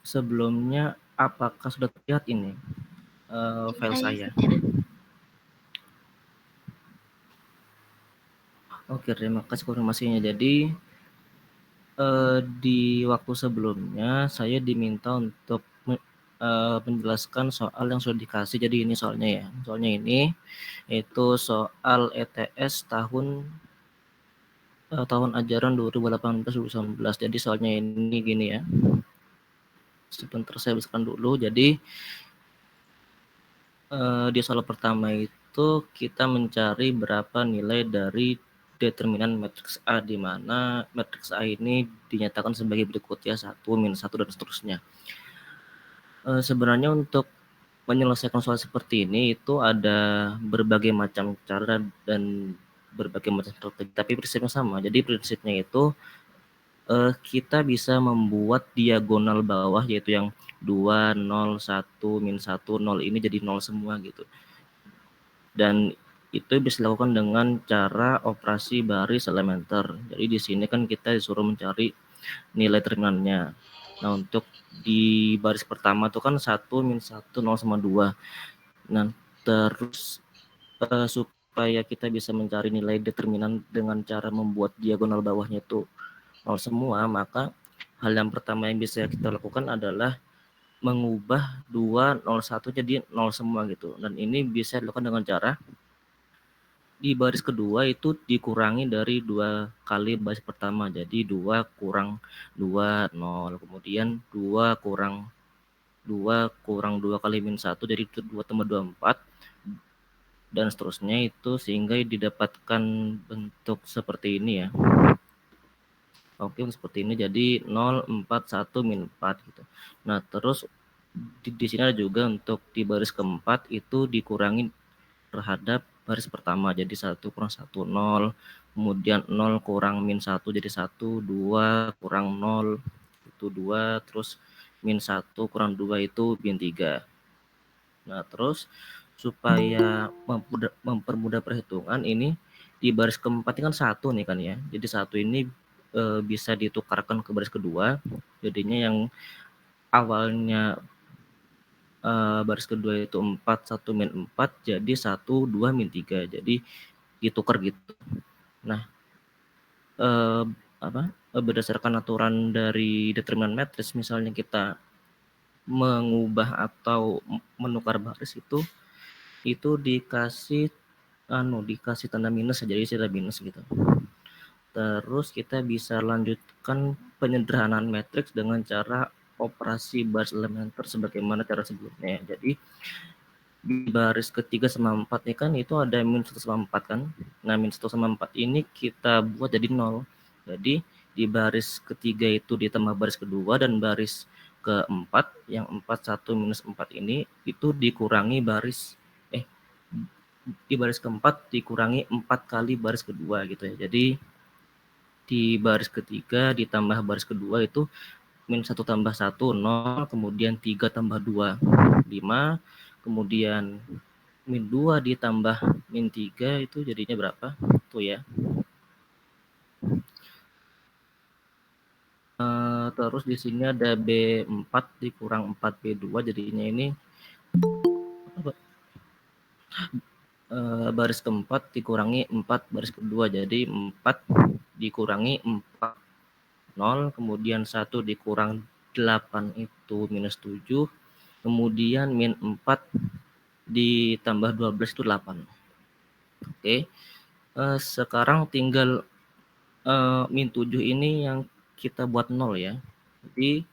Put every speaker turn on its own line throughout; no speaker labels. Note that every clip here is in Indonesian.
Sebelumnya, apakah sudah terlihat ini, file
Iya,
saya?
sudah.
Oke, terima kasih konfirmasinya. Jadi, di waktu sebelumnya saya diminta untuk menjelaskan soal yang sudah dikasih. Jadi ini soalnya ya. Soalnya ini itu soal ETS tahun ajaran 2018-2019. Jadi soalnya ini gini ya. Sebentar saya biskan dulu. Jadi di soal pertama itu kita mencari berapa nilai dari determinan matriks A, di mana matriks A ini dinyatakan sebagai berikut ya, 1, -1, dan seterusnya. Sebenarnya untuk menyelesaikan soal seperti ini itu ada berbagai macam cara dan berbagai macam strategi, tapi prinsipnya sama. Jadi prinsipnya itu kita bisa membuat diagonal bawah, yaitu yang 2, 0, 1, -1, 0 ini jadi 0 semua gitu. Dan itu bisa dilakukan dengan cara operasi baris elementer. Jadi di sini kan kita disuruh mencari nilai determinannya. Nah, untuk di baris pertama itu kan 1, -1, 0 sama 2. Nah, terus supaya kita bisa mencari nilai determinan dengan cara membuat diagonal bawahnya itu 0 semua, maka hal yang pertama yang bisa kita lakukan adalah mengubah 2, 0, 1 jadi 0 semua gitu. Dan ini bisa dilakukan dengan cara di baris kedua itu dikurangi dari 2 kali baris pertama. Jadi 2 kurang 2, 0. Kemudian 2 kurang 2 kali -1, jadi 2 tambah 2, 4. Dan seterusnya itu sehingga didapatkan bentuk seperti ini ya. Oke, seperti ini. Jadi 0, 4, 1, -4 gitu. Nah, terus di sini ada juga untuk di baris keempat itu dikurangi terhadap baris pertama. Jadi 1 kurang 1, 0. Kemudian 0 kurang -1 jadi 1, 2 kurang 0 itu 2, terus -1 kurang 2 itu -3. Nah, terus supaya mempermudah perhitungan ini di baris keempat ini kan 1 nih kan ya. Jadi 1 ini bisa ditukarkan ke baris kedua. Jadinya yang awalnya baris kedua itu 4, 1, -4 jadi 1, 2, -3. Jadi ditukar gitu. Nah, berdasarkan aturan dari determinan matriks, misalnya kita mengubah atau menukar baris itu dikasih tanda minus, jadi istilah minus gitu. Terus kita bisa lanjutkan penyederhanaan matriks dengan cara operasi baris elementer sebagaimana cara sebelumnya. Jadi di baris ketiga sama 4 nih kan itu ada -1 sama 4 kan. Nah, -1 sama 4 ini kita buat jadi 0. Jadi di baris ketiga itu ditambah baris kedua, dan baris keempat yang 4, 1, -4 ini itu dikurangi di baris keempat dikurangi 4 kali baris kedua gitu ya. Jadi di baris ketiga ditambah baris kedua itu -1 tambah 1, 0, kemudian 3 tambah 2, 5, kemudian -2 ditambah -3 itu jadinya berapa? Tuh ya. Terus di sini ada B4 dikurang 4B2, jadinya ini baris keempat dikurangi 4 baris kedua, jadi 4 dikurangi 4, 0, kemudian 1 dikurang 8 itu -7, kemudian -4 ditambah 12 itu 8. Oke, sekarang tinggal -7 ini yang kita buat 0 ya. Jadi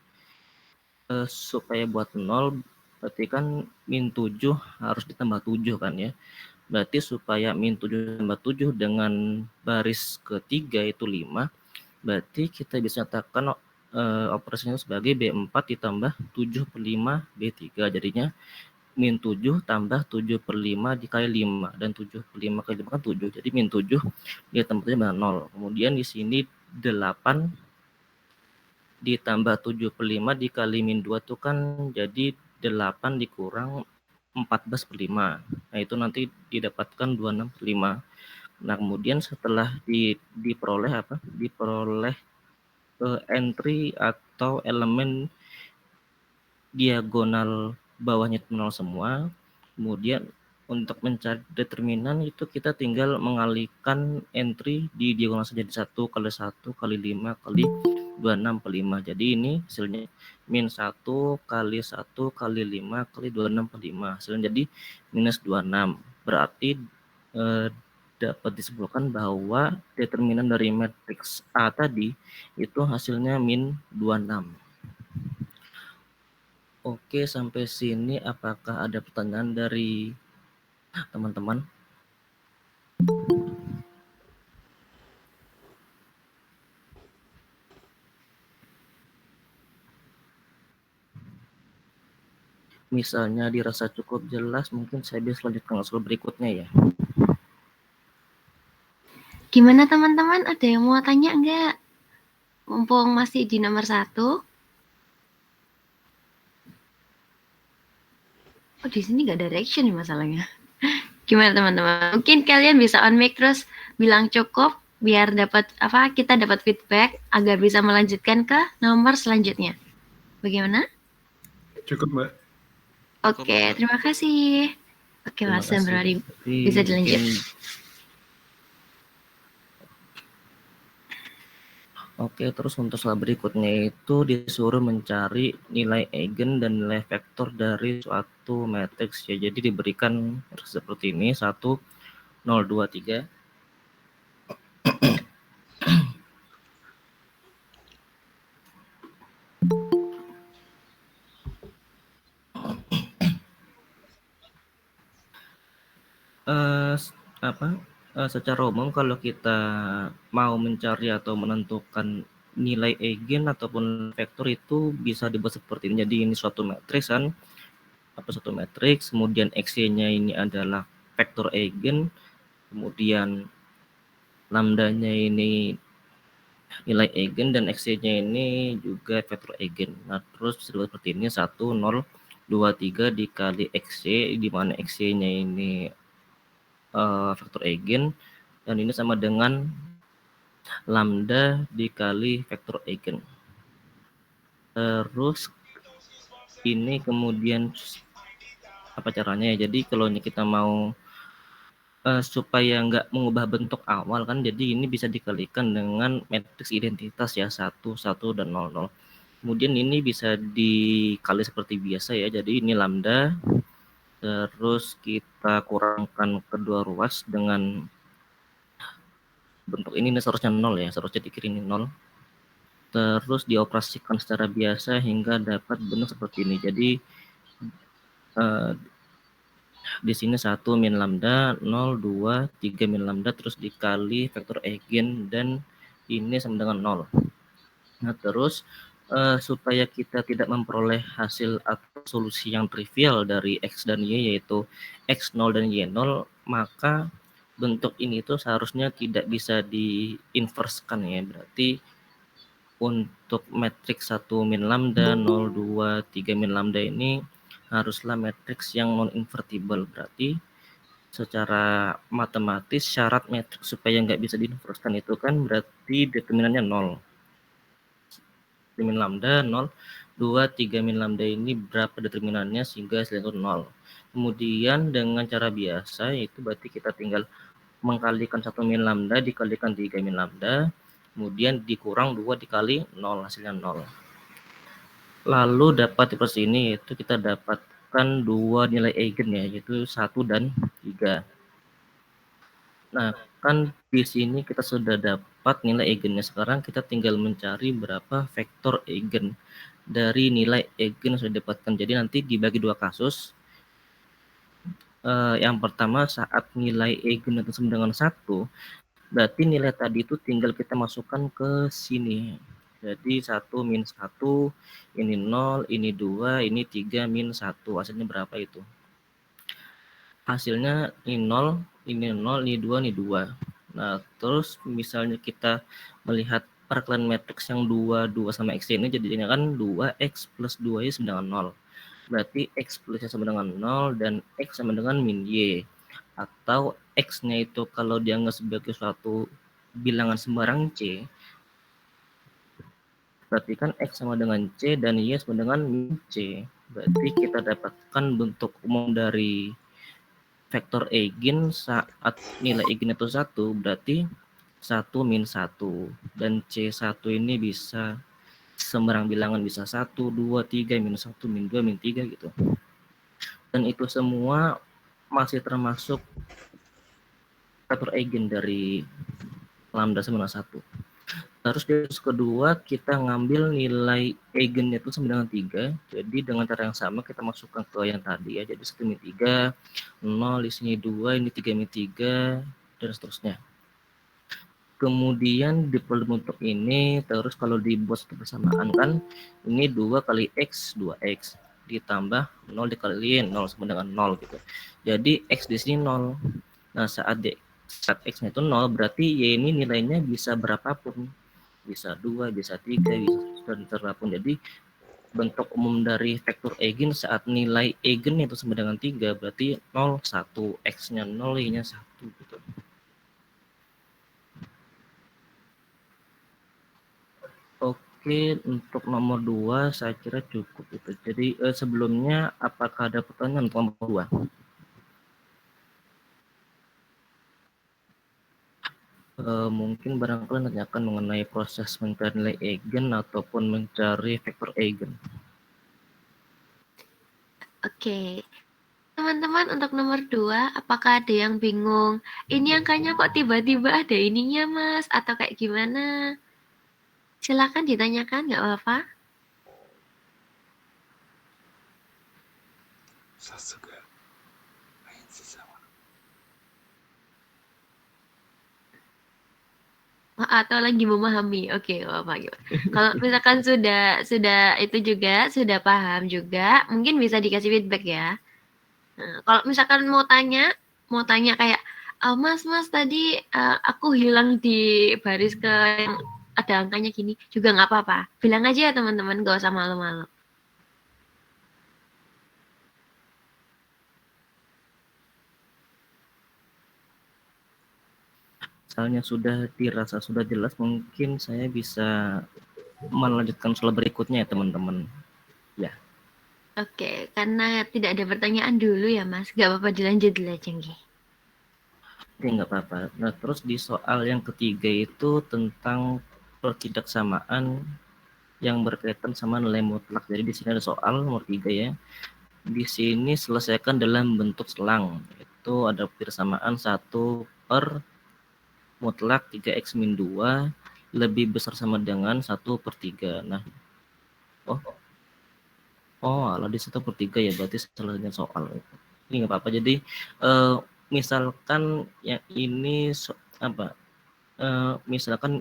supaya buat 0 berarti kan -7 harus ditambah 7 kan ya. Berarti supaya -7 tambah 7 dengan baris ketiga itu 5, berarti kita bisa nyatakan operasinya sebagai B4 ditambah 7/5 B3. Jadinya -7 tambah 7/5 dikali 5, dan 7/5 kali 5 kan 7. Jadi -7 ditambah dengan 0. Kemudian di sini 8 ditambah 7/5 dikali -2 itu kan jadi 8 dikurang 14/5. Nah, itu nanti didapatkan 26/5. Nah, kemudian setelah diperoleh entry atau elemen diagonal bawahnya itu 0 semua. Kemudian untuk mencari determinan itu kita tinggal mengalihkan entry di diagonal saja, di 1 kali 1 kali 5 kali 26 per 5. Jadi ini hasilnya min 1 kali 1 kali 5 kali 26 per 5. Hasilnya jadi minus 26. Berarti dapat disimpulkan bahwa determinan dari matriks A tadi itu hasilnya min 26. Oke, sampai sini apakah ada pertanyaan dari teman-teman? Misalnya dirasa cukup jelas, mungkin saya bisa lanjutkan soal berikutnya ya.
Gimana teman-teman? Ada yang mau tanya enggak? Mumpung masih di nomor 1. Oh, di sini nggak ada reaction nih masalahnya. Gimana teman-teman? Mungkin kalian bisa on mic terus bilang cukup biar dapat kita dapat feedback agar bisa melanjutkan ke nomor selanjutnya. Bagaimana?
Cukup, Mbak.
Oke, terima kasih. Oke, Mas Februari bisa dilanjut.
Oke, terus untuk soal berikutnya itu disuruh mencari nilai eigen dan nilai vektor dari suatu matriks ya. Jadi diberikan seperti ini 1, 0, 2, 3. Secara umum kalau kita mau mencari atau menentukan nilai eigen ataupun vektor itu bisa dibuat seperti ini. Jadi ini suatu matriks kan, suatu matriks, kemudian X-nya ini adalah vektor eigen, kemudian lambdanya ini nilai eigen dan X-nya ini juga vektor eigen. Nah, terus bisa dibuat seperti ini 1, 0, 2, 3 dikali X-Y, di mana X-nya ini vektor eigen dan ini sama dengan lambda dikali vektor eigen. Terus ini kemudian apa caranya ya? Jadi kalau ini kita mau supaya nggak mengubah bentuk awal kan, jadi ini bisa dikalikan dengan matriks identitas ya 1, 1 dan 0, 0. Kemudian ini bisa dikali seperti biasa ya. Jadi ini lambda, terus kita kurangkan kedua ruas dengan bentuk ini seharusnya 0 ya, seharusnya dikirim 0. Terus dioperasikan secara biasa hingga dapat bentuk seperti ini. Jadi di sini 1 min lambda, 0, 2, 3 min lambda, terus dikali vektor eigen dan ini sama dengan 0. Nah, terus supaya kita tidak memperoleh hasil atau solusi yang trivial dari X dan Y, yaitu X0 dan Y0, maka bentuk ini tuh seharusnya tidak bisa diinverskan ya. Berarti untuk matriks 1 min lambda, 0, 2, 3 min lambda ini haruslah matriks yang non-invertible. Berarti secara matematis syarat matriks supaya nggak bisa diinverskan itu kan berarti determinannya 0. Min lambda 0, 2, 3 min lambda ini berapa determinannya sehingga hasilnya itu 0. Kemudian dengan cara biasa itu berarti kita tinggal mengkalikan 1 min lambda dikalikan 3 min lambda, kemudian dikurang 2 dikali 0, hasilnya 0. Lalu dapat seperti ini, itu kita dapatkan dua nilai eigen ya, yaitu 1 dan 3. Nah, kan di sini kita sudah dapat nilai eigennya. Sekarang kita tinggal mencari berapa vektor eigen dari nilai eigen yang sudah didapatkan. Jadi nanti dibagi dua kasus. Yang pertama saat nilai eigen itu sama dengan 1, berarti nilai tadi itu tinggal kita masukkan ke sini. Jadi 1 min 1, ini 0, ini 2, ini 3 min 1. Hasilnya berapa itu? Hasilnya ini 0, ini 0, ini 2, ini 2. Nah, terus misalnya kita melihat perkalian matriks yang 2, 2 sama X ini jadinya kan 2X plus 2Y sama dengan 0. Berarti X plusnya sama dengan 0 dan X sama dengan min Y. Atau X-nya itu kalau dianggap sebagai suatu bilangan sembarang C, berarti kan X sama dengan C dan Y sama dengan min C. Berarti kita dapatkan bentuk umum dari vektor eigen saat nilai eigen itu 1, berarti 1 min 1. Dan C1 ini bisa sembarang bilangan, bisa 1, 2, 3, minus 1, min 2, min 3 gitu. Dan itu semua masih termasuk vektor eigen dari lambda sama 1. Terus di kasus kedua kita ngambil nilai eigennya itu sama dengan 3. Jadi dengan cara yang sama kita masukkan ke yang tadi ya. Jadi 1 min 3, 0 di sini 2, ini 3 min 3 dan seterusnya. Kemudian di problem untuk ini terus kalau dibuat satu persamaan kan ini 2 kali X 2X ditambah 0 dikaliin 0 sama dengan 0 gitu. Jadi X di sini 0. Nah, saat X-nya itu 0 berarti Y ini nilainya bisa berapapun. Bisa 2, bisa 3, bisa dan berapapun. Jadi bentuk umum dari vektor eigen saat nilai eigen itu sama dengan 3 berarti 0, 1, X-nya 0, Y-nya 1 gitu. Oke, untuk nomor 2 saya kira cukup itu. Jadi sebelumnya apakah ada pertanyaan untuk nomor 2? Mungkin barangkali nanyakan mengenai proses mencari nilai eigen ataupun mencari vektor eigen.
Oke. Teman-teman, untuk nomor 2, apakah ada yang bingung? Ini angkanya kok tiba-tiba ada ininya, Mas? Atau kayak gimana? Silakan ditanyakan, nggak apa-apa.
さすがアインズ様。
Atau lagi memahami. Oke, apa gimana? Kalau misalkan sudah itu juga sudah paham juga, mungkin bisa dikasih feedback ya. Nah, kalau misalkan mau tanya kayak, Mas, tadi aku hilang di baris ke yang ada angkanya gini, juga nggak apa-apa. Bilang aja ya teman-teman, gak usah malu-malu.
Misalnya sudah dirasa sudah jelas, mungkin saya bisa melanjutkan soal berikutnya ya teman-teman. Ya.
Oke, karena tidak ada pertanyaan dulu ya Mas, gak apa-apa dilanjut dulu aja nggih.
Oke, nggak apa-apa. Nah, terus di soal yang ketiga itu tentang pertidaksamaan yang berkaitan sama nilai mutlak. Jadi di sini ada soal nomor 3 ya. Di sini selesaikan dalam bentuk selang. Itu ada persamaan 1 per mutlak 3x min 2 lebih besar sama dengan 1 per 3. Nah, kalau di 1 per 3 ya berarti selesainya soal. Ini nggak apa-apa. Jadi misalkan yang ini misalkan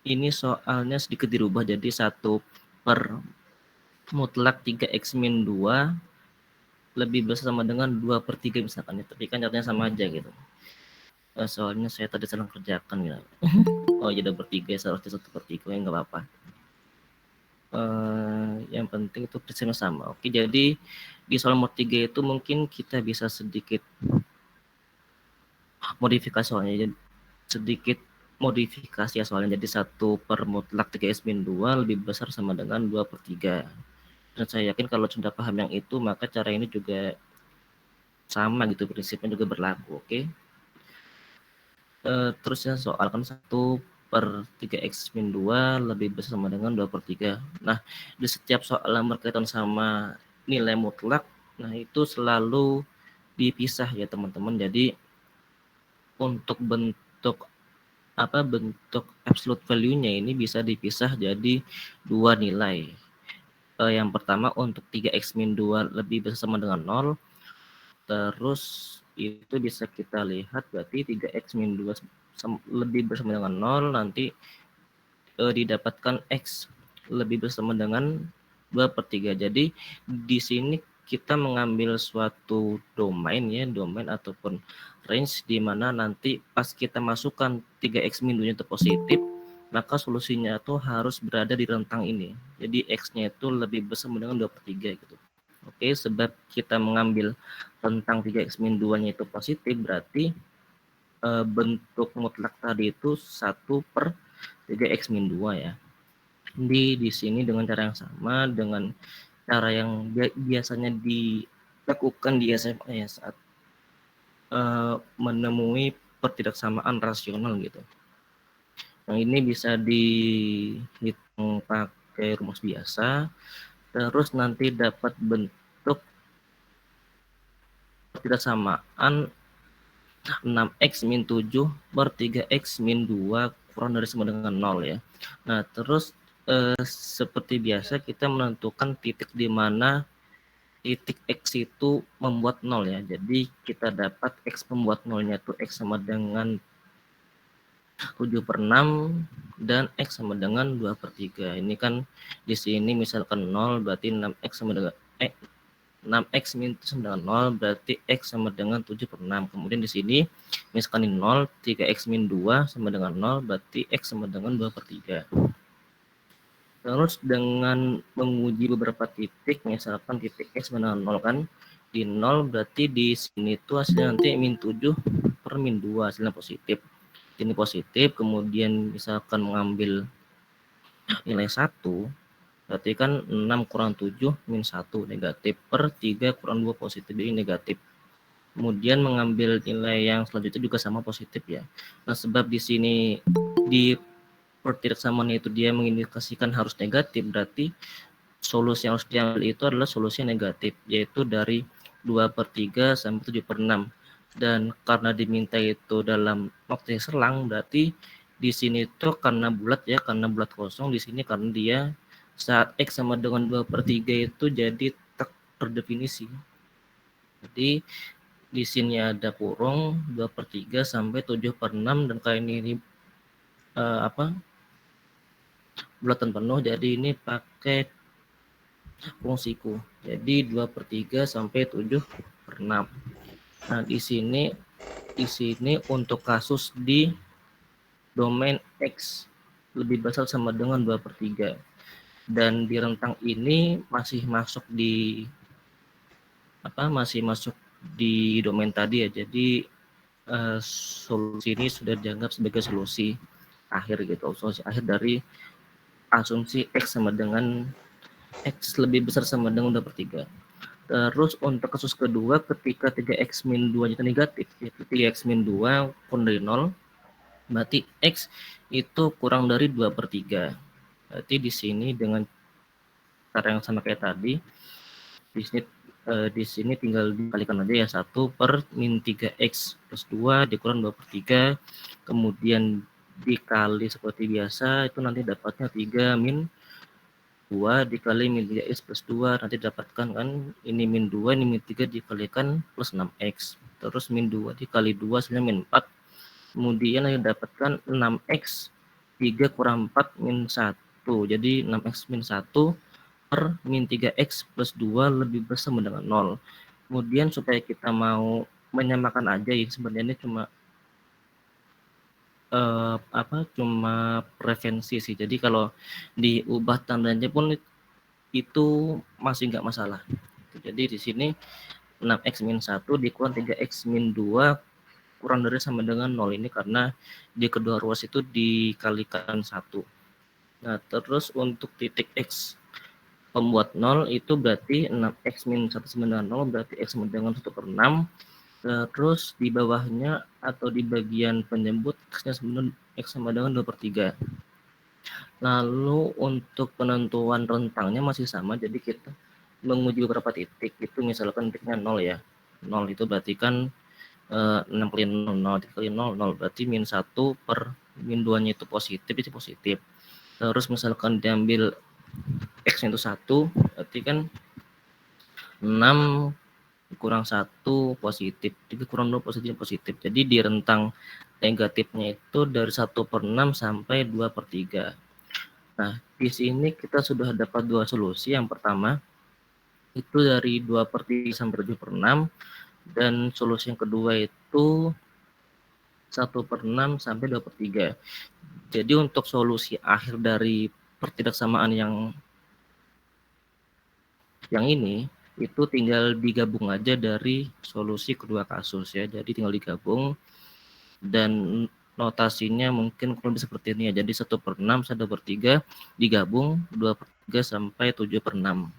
ini soalnya sedikit dirubah jadi 1 per mutlak 3x min 2 lebih besar sama dengan 2 per 3 misalkan ya. Tapi kan caranya sama aja gitu. Soalnya saya tadi sedang kerjakan ya. Oh jadi bertiga seharusnya 1 per 3 ya nggak apa-apa. Yang penting itu prinsipnya sama. Oke, jadi di soal nomor 3 itu mungkin kita bisa sedikit modifikasi soalnya. Jadi sedikit modifikasi ya soalnya. Jadi 1 per mutlak 3x min 2 lebih besar sama dengan 2 per 3. Dan saya yakin kalau sudah paham yang itu, maka cara ini juga sama gitu, prinsipnya juga berlaku, oke? Terusnya soal kan 1 per 3x min 2 lebih besar sama dengan 2 per 3. Nah, di setiap soal yang berkaitan sama nilai mutlak, nah itu selalu dipisah ya teman-teman. Jadi untuk bentuk absolute value-nya ini bisa dipisah jadi 2 nilai. Yang pertama untuk 3x min 2 lebih besar sama dengan 0. Terus itu bisa kita lihat berarti 3x min 2 lebih besar sama dengan 0 nanti didapatkan x lebih besar sama dengan 2 per 3. Jadi di sini kita mengambil suatu domain ya, domain ataupun range di mana nanti pas kita masukkan 3x min 2 itu positif, maka solusinya itu harus berada di rentang ini. Jadi x-nya itu lebih besar dengan 2 per 3 gitu. Oke, sebab kita mengambil rentang 3x min 2-nya itu positif, berarti bentuk mutlak tadi itu 1 per 3x min 2 ya. Di sini dengan cara yang sama, dengan cara yang biasanya dilakukan di SMA ya saat menemui pertidaksamaan rasional gitu. Yang ini bisa dihitung pakai rumus biasa, terus nanti dapat bentuk pertidaksamaan 6x min 7 per 3x min 2 kurang dari sama dengan 0 ya. Nah, terus seperti biasa kita menentukan titik di mana titik X itu membuat 0 ya. Jadi kita dapat X membuat 0-nya itu X sama dengan 7/6 dan X sama dengan 2/3. Ini kan di sini misalkan 0 berarti 6X sama dengan 6X min sama dengan 0 berarti X sama dengan 7/6. Kemudian di sini misalkan ini 0, 3X min 2 sama dengan 0 berarti X sama dengan 2/3. Terus dengan menguji beberapa titik, misalkan titik X sama dengan 0 kan, di 0 berarti di sini tuh hasilnya nanti min 7 per min 2 hasilnya positif. Ini positif, kemudian misalkan mengambil nilai 1, berarti kan 6 kurang 7 min 1 negatif per 3 kurang 2 positif, jadi negatif. Kemudian mengambil nilai yang selanjutnya juga sama positif ya. Nah, sebab di sini di pertidaksamaan itu dia mengindikasikan harus negatif, berarti solusi yang harus diambil itu adalah solusi yang negatif, yaitu dari 2/3 sampai 7/6. Dan karena diminta itu dalam waktu yang selang, berarti di sini tuh karena bulat ya, karena bulat kosong, di sini karena dia saat X sama dengan 2/3 itu jadi tak terdefinisi. Jadi di sini ada kurung 2/3 sampai 7/6 dan kali ini bulatan penuh, jadi ini pakai fungsiku. Jadi 2/3 sampai 7/6. Nah, di sini untuk kasus di domain X lebih besar sama dengan 2/3. Dan di rentang ini masih masuk di domain tadi ya. Jadi solusi ini sudah dianggap sebagai solusi akhir gitu. Solusi akhir dari asumsi X sama dengan X lebih besar sama dengan 2/3. Terus untuk kasus kedua ketika 3X min 2 itu negatif, yaitu 3X min 2 kurang dari 0, berarti X itu kurang dari 2/3. Berarti di sini dengan cara yang sama kayak tadi, di sini tinggal dikalikan aja ya, 1 per min 3X plus 2 dikurang 2/3, kemudian dikali seperti biasa, itu nanti dapatnya 3 min 2 dikali min 3X plus 2, nanti dapatkan kan ini min 2, ini min 3 dikalikan plus 6X. Terus min 2 dikali 2 hasilnya min 4. Kemudian nanti dapatkan 6X 3 kurang 4 min 1. Jadi 6X min 1 per min 3X plus 2 lebih besar sama dengan 0. Kemudian supaya kita mau menyamakan aja ya, sebenarnya ini cuma preferensi sih. Jadi kalau diubah tandanya pun itu masih nggak masalah. Jadi di sini 6X min 1 dikurang 3X min 2 kurang dari sama dengan 0. Ini karena di kedua ruas itu dikalikan 1. Nah, terus untuk titik X pembuat 0 itu berarti 6X min 1 sama dengan 0, berarti X sama dengan 1/6. Terus di bawahnya atau di bagian penyebut X sama dengan 2/3. Lalu untuk penentuan rentangnya masih sama, jadi kita menguji beberapa titik, itu misalkan titiknya 0 ya. 0 itu berarti kan 6 kali 0, 0 kali 0, 0 berarti min 1 per min 2-nya itu positif. Terus misalkan diambil X-nya itu 1, berarti kan 6 kurang 1 positif, 3 kurang 2 positif. Jadi di rentang negatifnya itu dari 1/6 sampai 2/3. Nah, di sini kita sudah dapat dua solusi. Yang pertama itu dari 2/3 sampai 7/6, dan solusi yang kedua itu 1/6 sampai 2/3. Jadi untuk solusi akhir dari pertidaksamaan yang ini itu tinggal digabung aja dari solusi kedua kasus ya. Jadi tinggal digabung dan notasinya mungkin kurang lebih seperti ini ya. Jadi 1/6 sampai 2/3 digabung 2/3 sampai 7/6.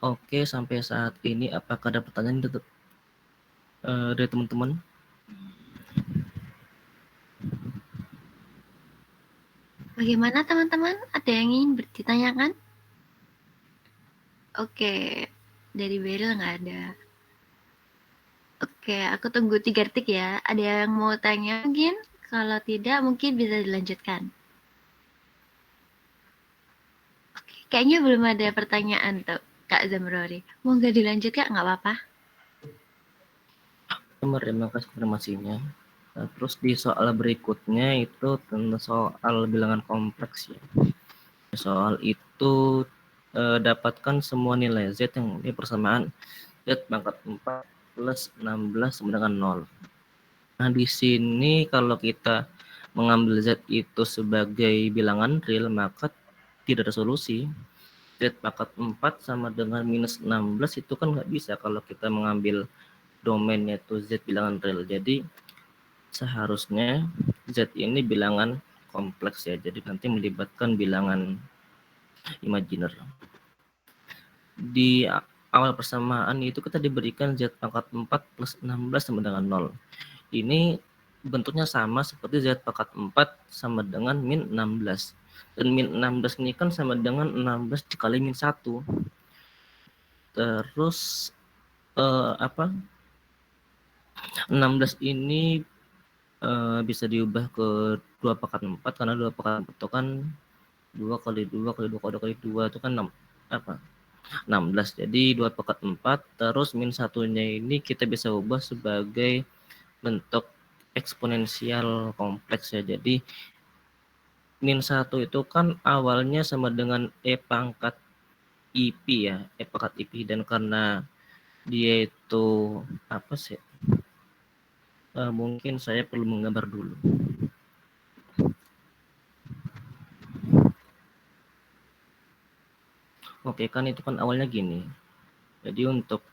Oke, sampai saat ini apakah ada pertanyaan dari teman-teman?
Bagaimana teman-teman? Ada yang ingin ditanyakan? Oke, dari Beryl nggak ada. Oke, aku tunggu 3 detik ya. Ada yang mau tanya mungkin? Kalau tidak, mungkin bisa dilanjutkan. Oke, kayaknya belum ada pertanyaan tuh, Kak Zamrori. Mau nggak dilanjut, Kak? Nggak apa-apa.
Terima kasih informasinya. Nah, terus di soal berikutnya itu tentang soal bilangan kompleks ya. Soal itu dapatkan semua nilai Z yang ini persamaan Z pangkat 4 plus 16 sama dengan 0. Nah, di sini kalau kita mengambil Z itu sebagai bilangan real, maka tidak ada solusi. Z pangkat 4 sama dengan minus 16 itu kan nggak bisa kalau kita mengambil domainnya itu Z bilangan real. Jadi seharusnya Z ini bilangan kompleks ya. Jadi nanti melibatkan bilangan imajiner. Di awal persamaan itu kita diberikan Z pangkat 4 plus 16 sama dengan 0. Ini bentuknya sama seperti Z pangkat 4 sama dengan min 16. Dan min 16 ini kan sama dengan 16 dikali min 1. Terus 16 ini bisa diubah ke 2 pangkat 4 karena 2 pangkat 4 itu kan 2 kali 2 kali 2 kali 2 itu kan 16. Jadi 2 pangkat 4 terus min satunya ini kita bisa ubah sebagai bentuk eksponensial kompleks ya. Jadi min 1 itu kan awalnya sama dengan E pangkat IP ya, E pangkat IP, dan karena dia itu apa sih? Mungkin saya perlu menggambar dulu. Oke, kan itu kan awalnya gini. Jadi untuk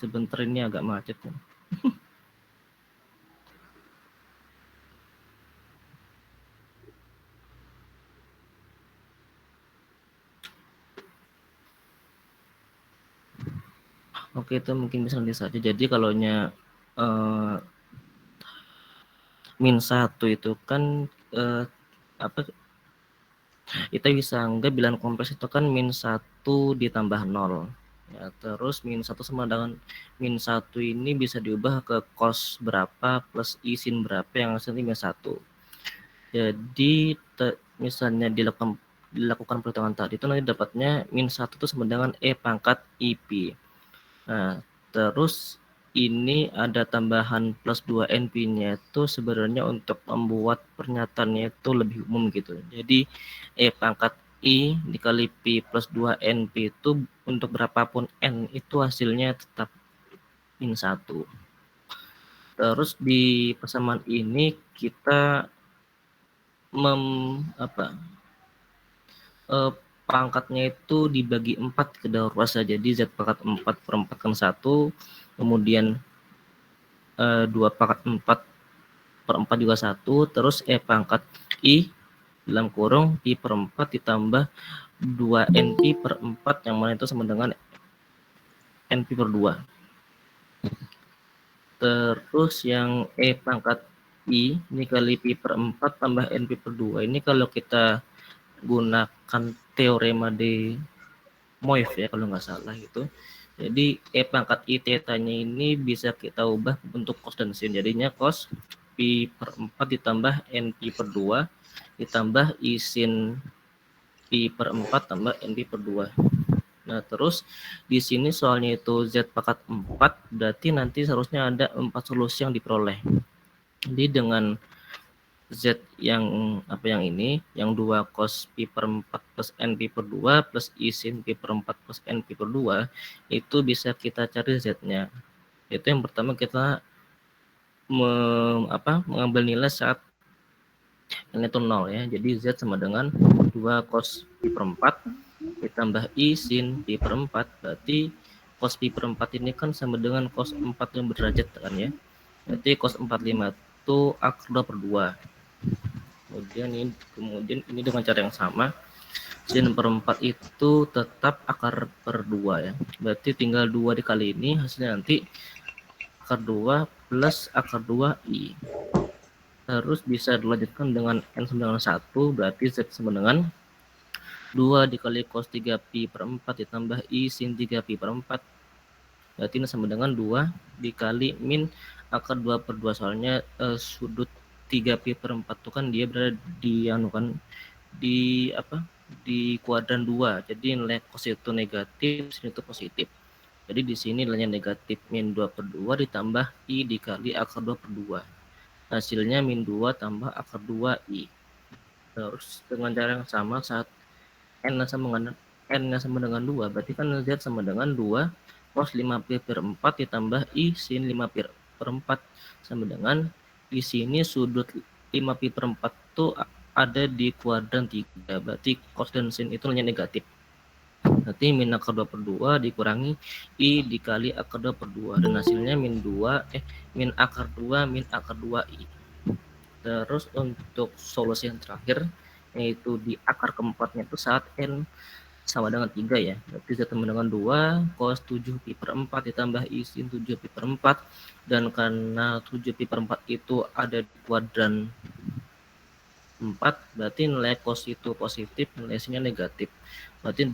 sebentar ini agak macet ya. Oke, itu mungkin bisa nanti saja. Jadi kalaunya min 1 itu kan kita bisa anggap bilangan kompleks itu kan min 1 ditambah 0. Ya, terus min 1 sama dengan min 1 ini bisa diubah ke cos berapa plus i sin berapa yang hasilnya min 1. Jadi misalnya dilakukan perhitungan tadi itu nanti dapatnya min 1 itu sama dengan E pangkat IP. Nah, terus ini ada tambahan plus 2 NP-nya itu sebenarnya untuk membuat pernyataannya itu lebih umum gitu. Jadi E pangkat I dikali P plus 2 NP itu untuk berapapun N itu hasilnya tetap min 1. Terus di persamaan ini kita pangkatnya itu dibagi 4 ke daur ruas saja. Jadi Z pangkat 4 per 4 kan 1, kemudian 2 pangkat 4 per 4 juga 1, terus E pangkat I dalam kurung I per 4 ditambah 2 NP per 4 yang mana itu sama dengan NP per 2. Terus yang E pangkat I ini kali Pi per 4 tambah NP per 2. Ini kalau kita gunakan teorema de Moivre ya kalau nggak salah itu. Jadi E pangkat I theta-nya ini bisa kita ubah bentuk cos dan sin. Jadinya cos Pi per 4 ditambah NP per 2 ditambah I sin Pi per 4 tambah NP per 2. Nah, terus di sini soalnya itu Z pangkat 4, berarti nanti seharusnya ada 4 solusi yang diperoleh. Jadi dengan Z yang ini, yang 2 cos Pi per 4 plus NP per 2 plus I sin Pi per 4 plus NP per 2, itu bisa kita cari Z-nya. Itu yang pertama kita mengambil nilai saat N itu 0 ya. Jadi Z sama dengan 2 cos Pi per 4 ditambah I sin Pi per 4, berarti cos Pi per 4 ini kan sama dengan cos 4 yang berderajat kan ya. Berarti cos 45 itu akar 2 per 2. kemudian ini dengan cara yang sama, sin per 4 itu tetap akar per 2 ya. Berarti tinggal 2 dikali ini, hasilnya nanti akar 2 plus akar 2 I. Terus bisa dilanjutkan dengan N sama dengan 1, berarti Z sama dengan 2 dikali cos 3pi per 4 ditambah I sin 3pi per 4. Berarti ini sama dengan 2 dikali min akar 2 per 2. Soalnya sudut 3pi per 4 itu kan dia berada di di kuadran 2. Jadi nilai cos itu negatif, sin itu positif. Jadi di sini nilainya negatif min 2 per 2 ditambah I dikali akar 2 per 2. Hasilnya min 2 tambah akar 2I. Terus dengan cara yang sama, saat N sama dengan 2, berarti kan Z sama dengan 2 cos 5pi per 4 ditambah I sin 5pi per 4 sama dengan, di sini sudut 5pi per 4 itu ada di kuadran 3, berarti cos dan sin itu nilainya negatif. Berarti min akar 2 per 2 dikurangi I dikali akar 2 per 2. Dan hasilnya min akar 2 min akar 2I. Terus untuk solusi yang terakhir, yaitu di akar keempatnya itu saat N sama dengan 3 ya. Berarti Z sama dengan 2 cos 7pi per 4 ditambah I sin 7pi per 4. Dan karena 7pi per 4 itu ada di kuadran 4, berarti nilai cos itu positif, nilai sinnya negatif. Berarti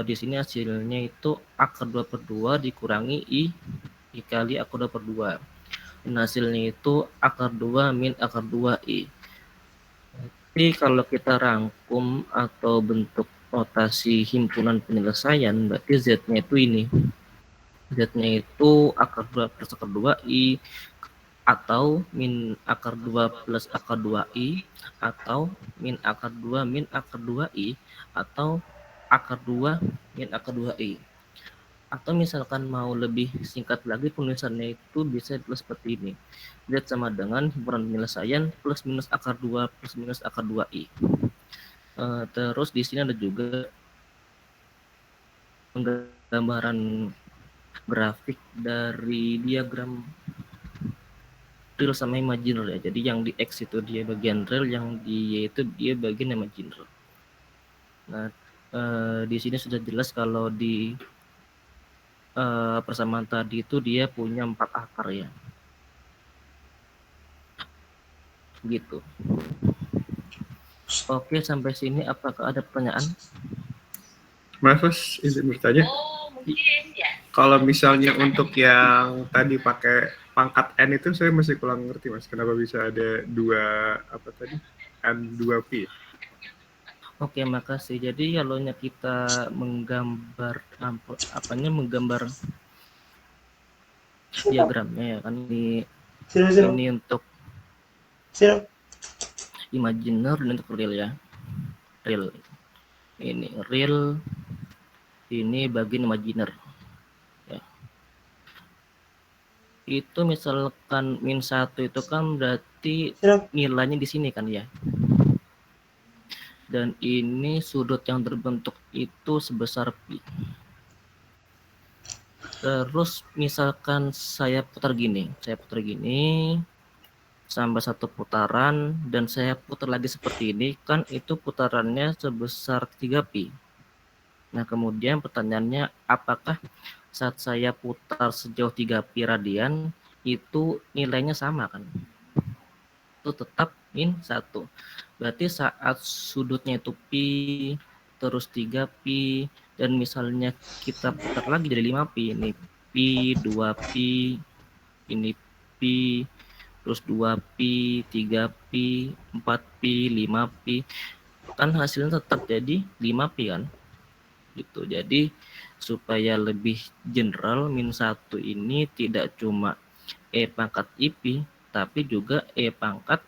di sini hasilnya itu akar 2 per 2 dikurangi I dikali akar 2 per 2. Dan hasilnya itu akar 2 min akar 2I. Tapi kalau kita rangkum atau bentuk notasi himpunan penyelesaian, berarti Z-nya itu ini. Z-nya itu akar 2 plus akar 2I, atau min akar 2 plus akar 2I, atau min akar 2 min akar 2I, atau akar 2 min akar 2I. Atau misalkan mau lebih singkat lagi, penulisannya itu bisa ditulis seperti ini. Z sama dengan himpunan penyelesaian plus minus akar 2 plus minus akar 2I. Terus di sini ada juga penggambaran grafik dari diagram real sama imaginer ya. Jadi yang di X itu dia bagian real, yang di Y itu dia bagian imaginer. Nah, di sini sudah jelas kalau di persamaan tadi itu dia punya 4 akar ya. Gitu. Oke, sampai sini apakah ada pertanyaan?
Mas, izin bertanya.
Mungkin ya.
Kalau misalnya untuk yang tadi pakai pangkat N itu saya masih kurang ngerti, Mas. Kenapa bisa ada N2P?
Oke, makasih. Jadi kalau kita menggambar diagramnya ya kan, ini untuk imaginer dan untuk real ya. Real. Ini real, ini bagian imaginer. Ya. Itu misalkan min 1 itu kan berarti nilainya di sini kan ya. Dan ini sudut yang terbentuk itu sebesar pi. Terus misalkan saya putar gini sampai 1 putaran, dan saya putar lagi seperti ini, kan itu putarannya sebesar 3pi. Nah, kemudian pertanyaannya, apakah saat saya putar sejauh 3pi radian itu nilainya sama kan? Itu tetap min 1. Berarti saat sudutnya itu pi, terus 3pi, dan misalnya kita putar lagi jadi 5pi, ini pi, 2pi, ini pi, terus 2pi, 3pi, 4pi, 5pi, kan hasilnya tetap jadi 5pi kan? Gitu. Jadi supaya lebih general, min 1 ini tidak cuma E pangkat IP, tapi juga E pangkat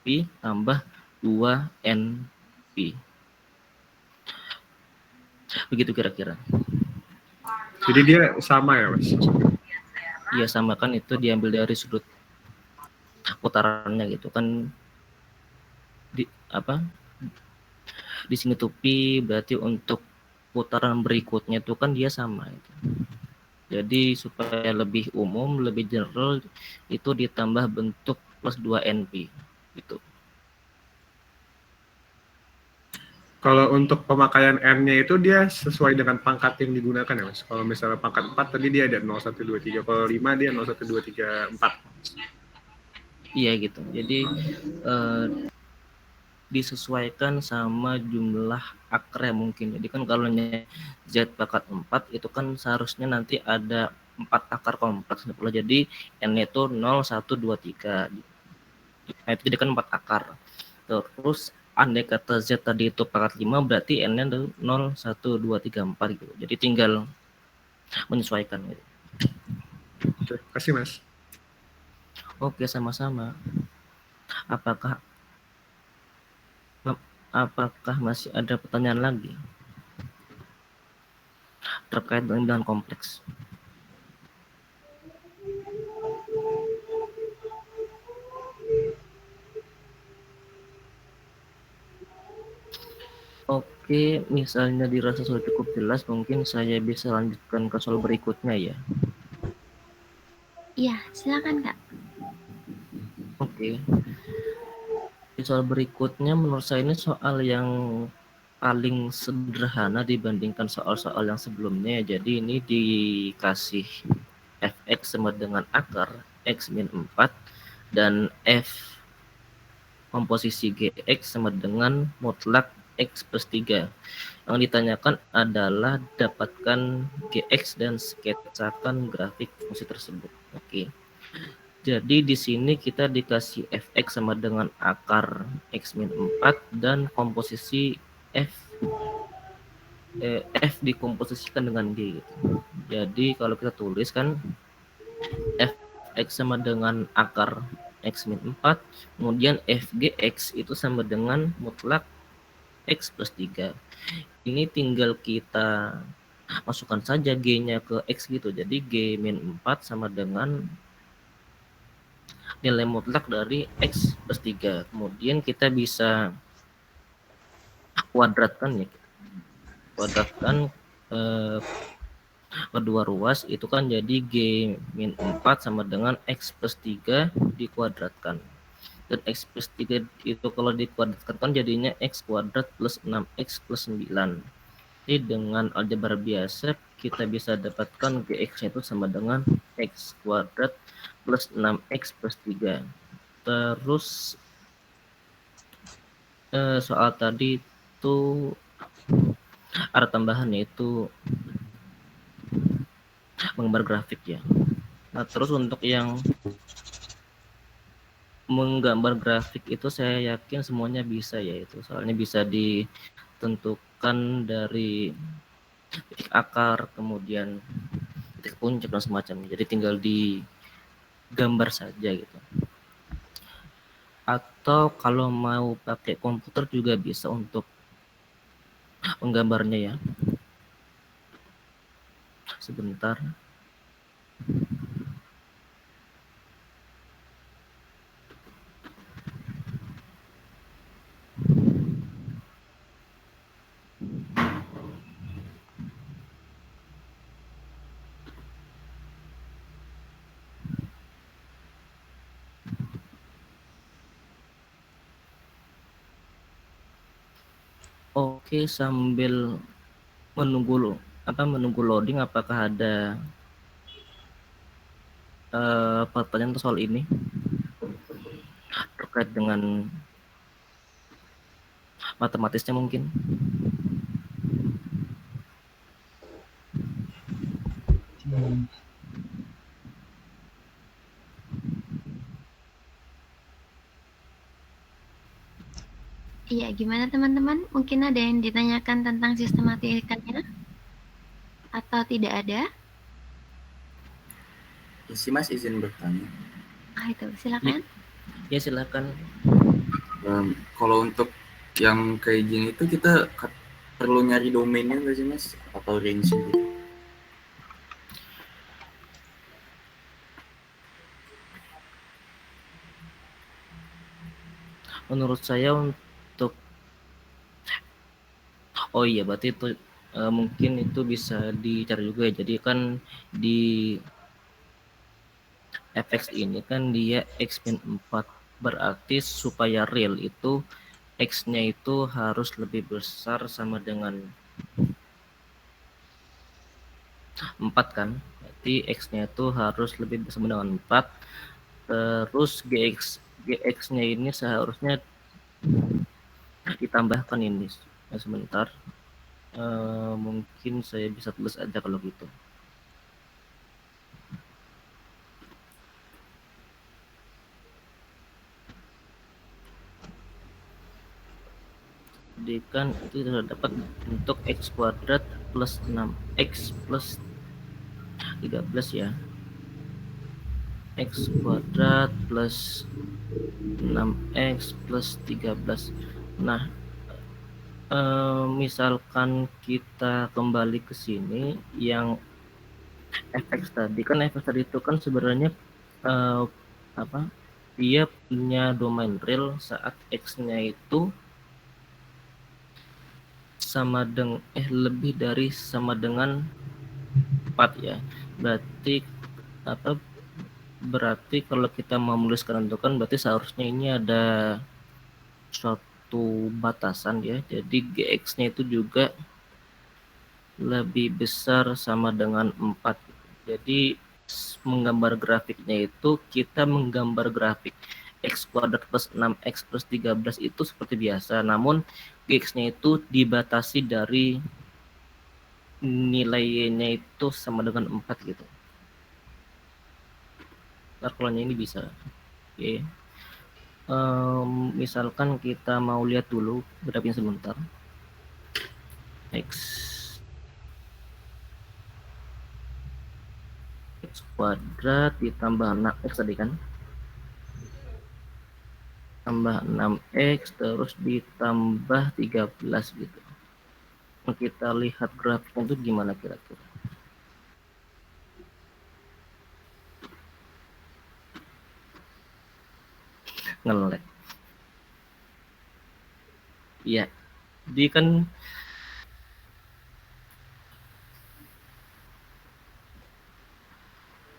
pi tambah 2NP. Begitu kira-kira.
Jadi dia sama ya, Mas?
Iya, sama kan, itu diambil dari sudut putarannya gitu kan. Di sini tuh pi, berarti untuk putaran berikutnya itu kan dia sama gitu. Jadi supaya lebih umum, lebih general, itu ditambah bentuk plus 2NP gitu.
Kalau untuk pemakaian N-nya itu dia sesuai dengan pangkat yang digunakan ya Mas? Kalau misalnya pangkat 4 tadi dia ada 0, 1, 2, 3. Kalau 5 dia 0, 1, 2, 3, 4.
Iya gitu. Jadi disesuaikan sama jumlah akar mungkin. Jadi kan kalau Z pangkat 4 itu kan seharusnya nanti ada 4 akar kompleks. Jadi N itu 0, 1, 2, 3. Nah, itu jadi kan 4 akar. Terus andai kata Z tadi itu pangkat 5 berarti N-nya 0, 1, 2, 3, 4 gitu. Jadi tinggal menyesuaikan gitu.
Oke, kasih Mas.
Oke, sama-sama. Apakah masih ada pertanyaan lagi terkait dengan bilangan kompleks? Oke, misalnya dirasa sudah cukup jelas, mungkin saya bisa lanjutkan ke soal berikutnya ya.
Iya, silakan Kak.
Oke. Di soal berikutnya menurut saya ini soal yang paling sederhana dibandingkan soal-soal yang sebelumnya. Jadi ini dikasih fx sama dengan akar x min 4 dan f komposisi gx sama dengan mutlak x plus 3. Yang ditanyakan adalah dapatkan gx dan sketsakan grafik fungsi tersebut. Oke. Jadi di sini kita dikasih fx sama dengan akar x min 4 dan komposisi f dikomposisikan dengan g gitu. Jadi kalau kita tulis kan fx sama dengan akar x min 4, kemudian fgx itu sama dengan mutlak x plus 3. Ini tinggal kita masukkan saja g-nya ke x gitu. Jadi g min 4 sama dengan nilai mutlak dari x plus 3. Kemudian kita bisa kuadratkan ya. Kuadratkan kedua ruas itu kan jadi g min 4 sama dengan x plus 3 dikuadratkan. Dan x plus 3 itu kalau dikuadratkan kan jadinya x kuadrat plus 6x plus 9. Jadi dengan aljabar biasa kita bisa dapatkan gx itu sama dengan x kuadrat plus 6x plus 3. Terus soal tadi itu ada tambahan yaitu menggambar grafik ya. Nah terus untuk yang menggambar grafik itu saya yakin semuanya bisa ya itu. Soalnya bisa ditentukan dari titik akar, kemudian titik puncak dan semacamnya. Jadi tinggal digambar saja gitu. Atau kalau mau pakai komputer juga bisa untuk menggambarnya ya. Sebentar. Oke, sambil menunggu loading, apakah ada pertanyaan soal ini terkait dengan matematisnya mungkin?
Iya, gimana teman-teman? Mungkin ada yang ditanyakan tentang sistematikanya? Atau tidak ada?
Isi Mas izin bertanya.
Itu silakan.
Ya silakan.
Kalau untuk yang kayak gini itu kita perlu nyari domainnya nggak sih Mas? Atau range gitu?
Menurut saya untuk berarti itu mungkin itu bisa dicari juga ya. Jadi kan di fx ini kan dia x min 4, berarti supaya real itu x-nya itu harus lebih besar sama dengan 4 kan, berarti x-nya itu harus lebih besar dengan 4. Terus gx-nya ini seharusnya ditambahkan ini. Sebentar, mungkin saya bisa tulis aja kalau gitu. Jadi kan itu sudah dapat untuk x kuadrat plus 6x plus 13 ya. X kuadrat plus 6x plus 13. Nah, misalkan kita kembali ke sini, yang fx tadi itu kan sebenarnya dia punya domain real saat x-nya itu sama dengan lebih dari sama dengan 4 ya. Berarti kalau kita mau menuliskan tentukan, berarti seharusnya ini ada suatu batasan ya. Jadi gx-nya itu juga lebih besar sama dengan 4. Jadi menggambar grafiknya itu kita menggambar grafik x kuadrat plus 6x plus 13 itu seperti biasa, namun gx-nya itu dibatasi dari nilainya itu sama dengan 4 gitu. Kalkulasinya ini bisa. Oke. Misalkan kita mau lihat dulu grafiknya sebentar. X kuadrat ditambah 6x tadi kan, tambah 6x terus ditambah 13 gitu. Kita lihat grafiknya itu gimana kira-kira. Nge-lag. Iya. Jadi kan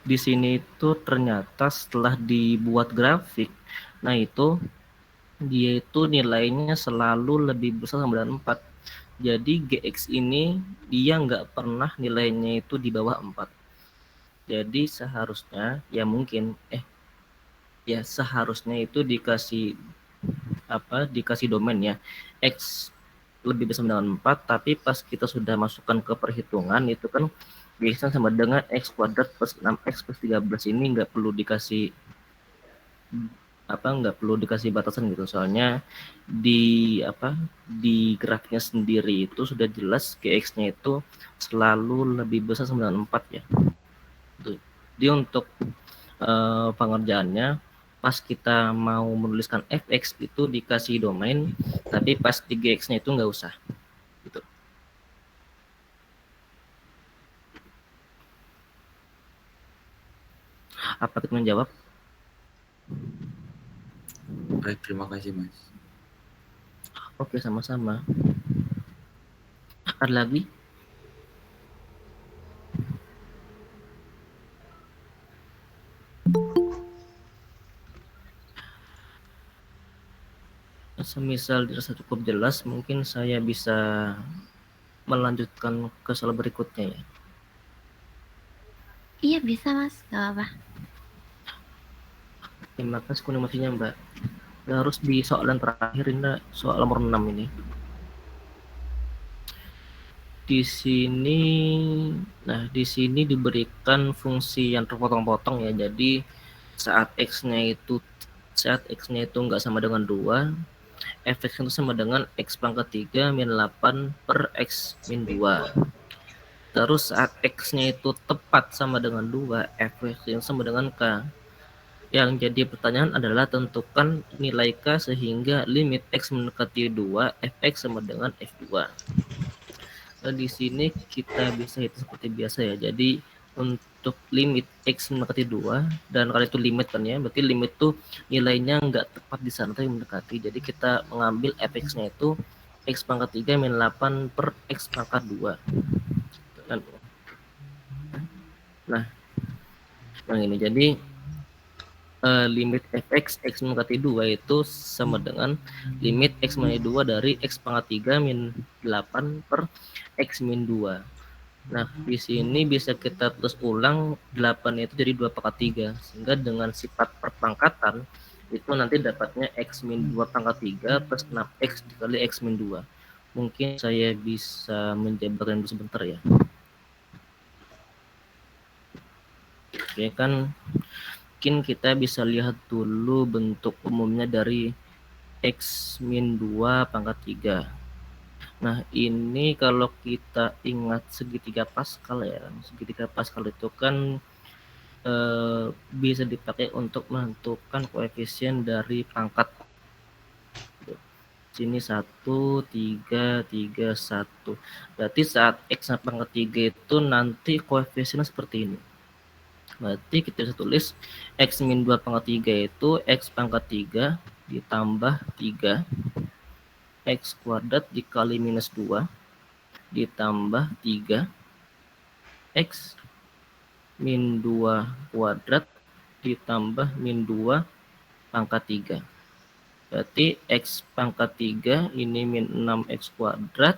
di sini itu ternyata setelah dibuat grafik, nah itu dia itu nilainya selalu lebih besar sama dengan 4. Jadi gx ini dia nggak pernah nilainya itu di bawah 4. Jadi seharusnya ya mungkin seharusnya itu dikasih domain ya x lebih besar dengan 4, tapi pas kita sudah masukkan ke perhitungan itu kan gx sama dengan x kuadrat plus 6x plus 13, ini nggak perlu dikasih batasan gitu, soalnya di grafiknya sendiri itu sudah jelas gx-nya itu selalu lebih besar sama dengan 4 ya. Jadi untuk pengerjaannya pas kita mau menuliskan fx itu dikasih domain, tapi pas di gx-nya itu nggak usah gitu. Apa kita menjawab?
Baik, terima kasih Mas.
Oke, sama-sama. Ada lagi? Semisal dirasa cukup jelas, mungkin saya bisa melanjutkan ke soal berikutnya ya.
Iya bisa Mas, gak apa-apa.
Terima kasih konfirmasinya Mbak. Harus di soalan terakhir ini, soal nomor 6 ini. Di sini diberikan fungsi yang terpotong-potong ya. Jadi saat x-nya itu nggak sama dengan 2, fx itu sama dengan x pangkat 3 min 8 per x min 2. Terus saat x-nya itu tepat sama dengan 2, fx yang sama dengan k. Yang jadi pertanyaan adalah tentukan nilai k sehingga limit x mendekati 2, fx sama dengan f2. Di sini kita bisa hitung seperti biasa ya. Jadi untuk limit x mendekati 2, dan kalau itu limit kan ya, berarti limit tuh nilainya nggak tepat di sana tapi mendekati. Jadi kita mengambil fx-nya itu x pangkat 3 min 8 per x pangkat 2. Nah, yang ini jadi limit fx x mendekati 2 itu sama dengan limit x mendekati 2 dari x pangkat 3 min 8 per x min 2. Nah, di sini bisa kita terus ulang 8 itu jadi 2 pangkat 3. Sehingga dengan sifat perpangkatan, itu nanti dapatnya x min 2 pangkat 3 plus 6x dikali x min 2. Mungkin saya bisa menjabarkan dulu sebentar ya. Oke kan, mungkin kita bisa lihat dulu bentuk umumnya dari x min 2 pangkat 3. Nah, ini kalau kita ingat segitiga Pascal ya, segitiga Pascal itu kan bisa dipakai untuk menentukan koefisien dari pangkat. Sini 1, 3, 3, 1. Berarti saat x pangkat 3 itu nanti koefisiennya seperti ini. Berarti kita bisa tulis x min 2 pangkat 3 itu x pangkat 3 ditambah 3 x kuadrat dikali minus 2 ditambah 3 x min 2 kuadrat ditambah min 2 pangkat 3. Berarti x pangkat 3 ini min 6x kuadrat.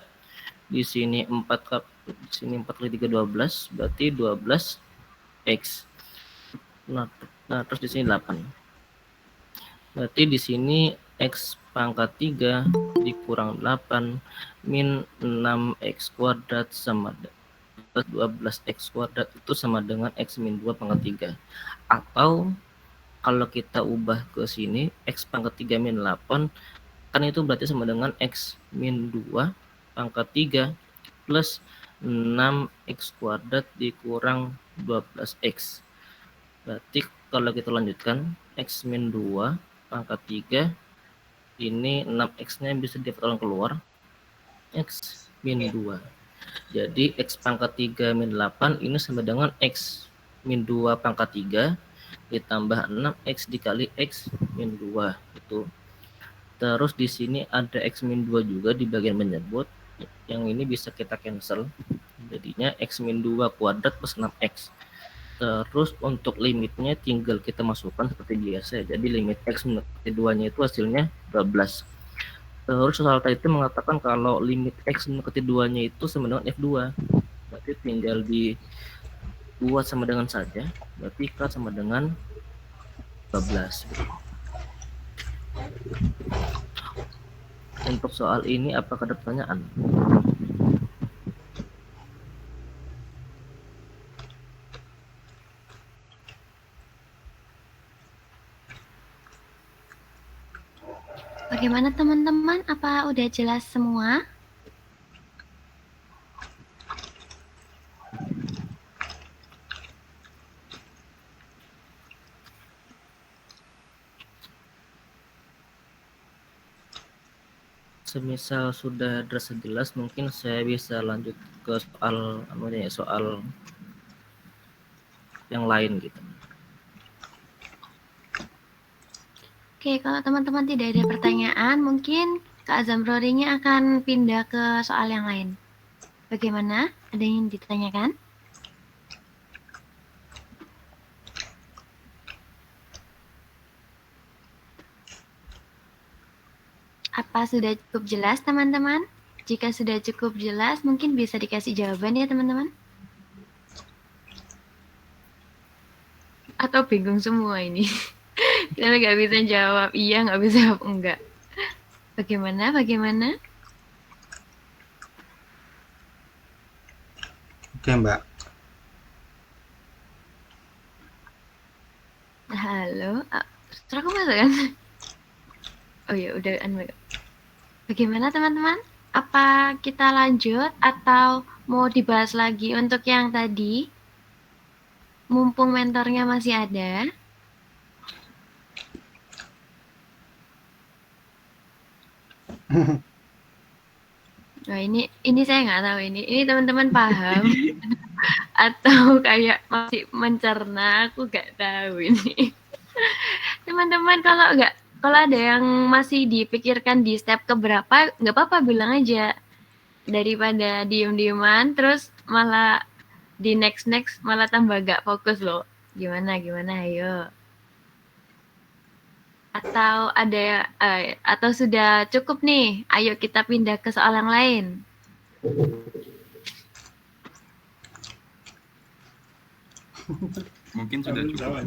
Di sini 4 kali 3 12, berarti 12x. Nah, terus di sini 8. Berarti di sini x pangkat 3 dikurang 8 min 6x kuadrat sama 12x kuadrat itu sama dengan x min 2 pangkat 3. Atau kalau kita ubah ke sini x pangkat 3 min 8 kan itu berarti sama dengan x min 2 pangkat 3 plus 6x kuadrat dikurang 12x. Berarti kalau kita lanjutkan x min 2 pangkat 3 ini 6x-nya bisa dipotong keluar x min 2. Jadi x pangkat 3 min 8 ini sama dengan x min 2 pangkat 3 ditambah 6x dikali x min 2 itu. Terus di sini ada x min 2 juga di bagian menyebut. Yang ini bisa kita cancel. Jadinya x min 2 kuadrat plus 6x. Terus untuk limitnya tinggal kita masukkan seperti biasa. Jadi limit x min 2-nya itu hasilnya 12. Terus soal tadi itu mengatakan kalau limit x min 2-nya itu sama dengan f2. Berarti tinggal dibuat sama dengan saja. Berarti k sama dengan 12. Untuk soal ini apakah ada pertanyaan?
Bagaimana teman-teman? Apa udah jelas semua?
Semisal sudah terasa jelas, mungkin saya bisa lanjut ke soal yang lain gitu.
Oke, kalau teman-teman tidak ada pertanyaan, mungkin Kak Zamrorinya akan pindah ke soal yang lain. Bagaimana? Ada yang ditanyakan? Apa sudah cukup jelas, teman-teman? Jika sudah cukup jelas, mungkin bisa dikasih jawaban ya, teman-teman? Atau bingung semua ini? Kita nggak bisa jawab iya, nggak bisa jawab enggak. Bagaimana?
Oke, Mbak.
Halo, terus aku masuk kan? Oh ya, udah. Bagaimana teman-teman? Apa kita lanjut atau mau dibahas lagi untuk yang tadi? Mumpung mentornya masih ada. Nah, ini saya nggak tahu ini teman-teman paham atau kayak masih mencerna, aku nggak tahu ini. Teman-teman kalau ada yang masih dipikirkan di step keberapa, nggak apa-apa bilang aja. Daripada diem-dieman terus malah di next malah tambah gak fokus loh. Gimana ayo. Atau ada atau sudah cukup nih? Ayo kita pindah ke soal yang lain.
Mungkin sudah cukup.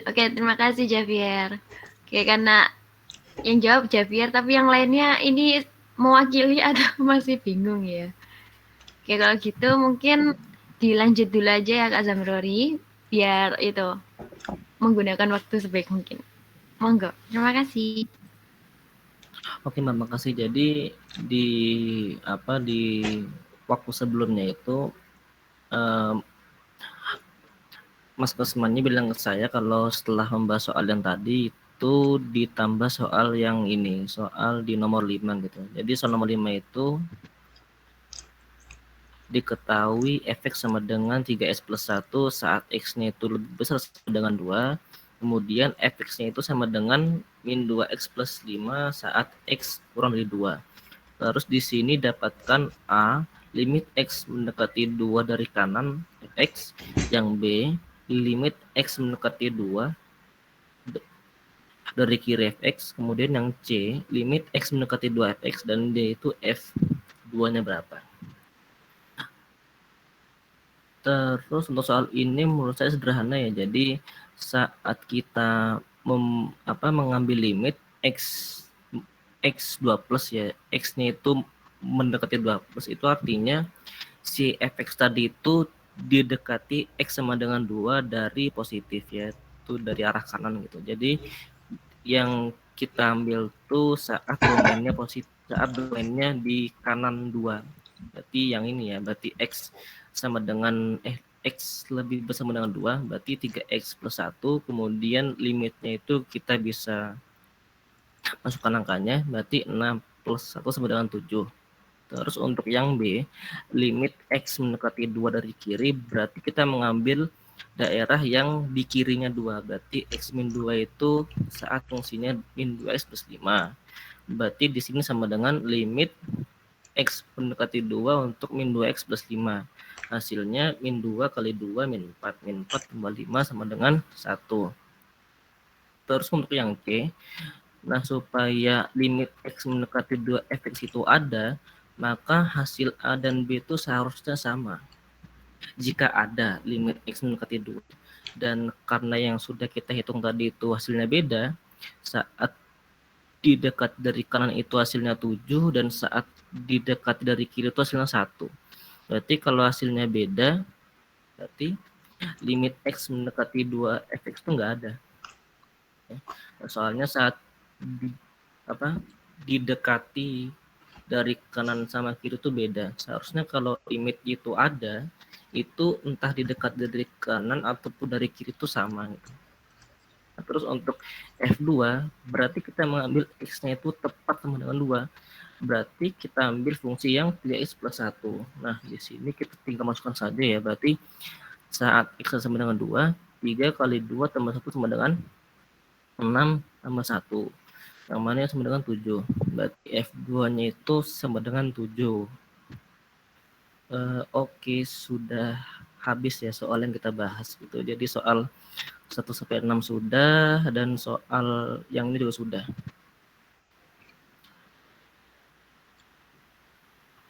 Oke, terima kasih Javier. Oke, karena yang jawab Javier, tapi yang lainnya ini mewakili atau masih bingung ya? Oke, kalau gitu mungkin dilanjut dulu aja ya Kak Zamrori, biar itu menggunakan waktu sebaik mungkin. Monggo, terima kasih.
Oke Mbak, makasih. Jadi di waktu sebelumnya itu Mas Kusmannya bilang ke saya kalau setelah membahas soal yang tadi itu ditambah soal yang ini, soal di nomor 5 gitu. Jadi soal nomor 5 itu diketahui efek sama dengan 3S plus 1 saat X-nya itu lebih besar sama dengan 2. Kemudian efeknya itu sama dengan min 2X plus 5 saat X kurang dari 2. Terus di sini dapatkan A, limit X mendekati 2 dari kanan X. Yang B, limit X mendekati 2 dari kiri fx, kemudian yang C, limit X mendekati 2 fx, dan D itu F2-nya berapa. Terus untuk soal ini menurut saya sederhana ya, jadi saat kita mengambil limit X2 plus ya, X-nya itu mendekati 2 plus, itu artinya si fx tadi itu didekati X sama dengan 2 dari positif ya, itu dari arah kanan gitu. Jadi yang kita ambil tuh saat domainnya positif, saat domainnya di kanan 2. Berarti yang ini ya, berarti X sama dengan X lebih besar dengan 2, berarti 3X plus 1, kemudian limitnya itu kita bisa masukkan angkanya, berarti 6 plus 1 sama dengan 7. Terus untuk yang B, limit X mendekati 2 dari kiri, berarti kita mengambil daerah yang di kirinya 2. Berarti X min 2 itu saat fungsinya min 2X plus 5. Berarti di sini sama dengan limit X mendekati 2 untuk min 2X plus 5. Hasilnya min 2 kali 2 min 4. Min 4 tambah 5 sama dengan 1. Terus untuk yang C, nah supaya limit X mendekati 2 fx itu ada, maka hasil A dan B itu seharusnya sama. Jika ada limit X mendekati 2. Dan karena yang sudah kita hitung tadi itu hasilnya beda, saat didekat dari kanan itu hasilnya 7, dan saat didekat dari kiri itu hasilnya 1. Berarti kalau hasilnya beda, berarti limit X mendekati 2 fx itu enggak ada. Soalnya saat didekati dari kanan sama kiri itu beda. Seharusnya kalau limit itu ada, itu entah didekat dari kanan ataupun dari kiri itu sama gitu. Nah, terus untuk F2 berarti kita mengambil X-nya itu tepat sama dengan 2. Berarti kita ambil fungsi yang 3X plus 1. Nah, di sini kita tinggal masukkan saja ya. Berarti saat X sama dengan 2, 3 kali 2 tambah 1 sama dengan 6 tambah 1. Yang mana yang sama dengan 7. Berarti F2-nya itu sama dengan 7. Oke, sudah habis ya soal yang kita bahas gitu. Jadi soal 1 sampai 6 sudah, dan soal yang ini juga sudah.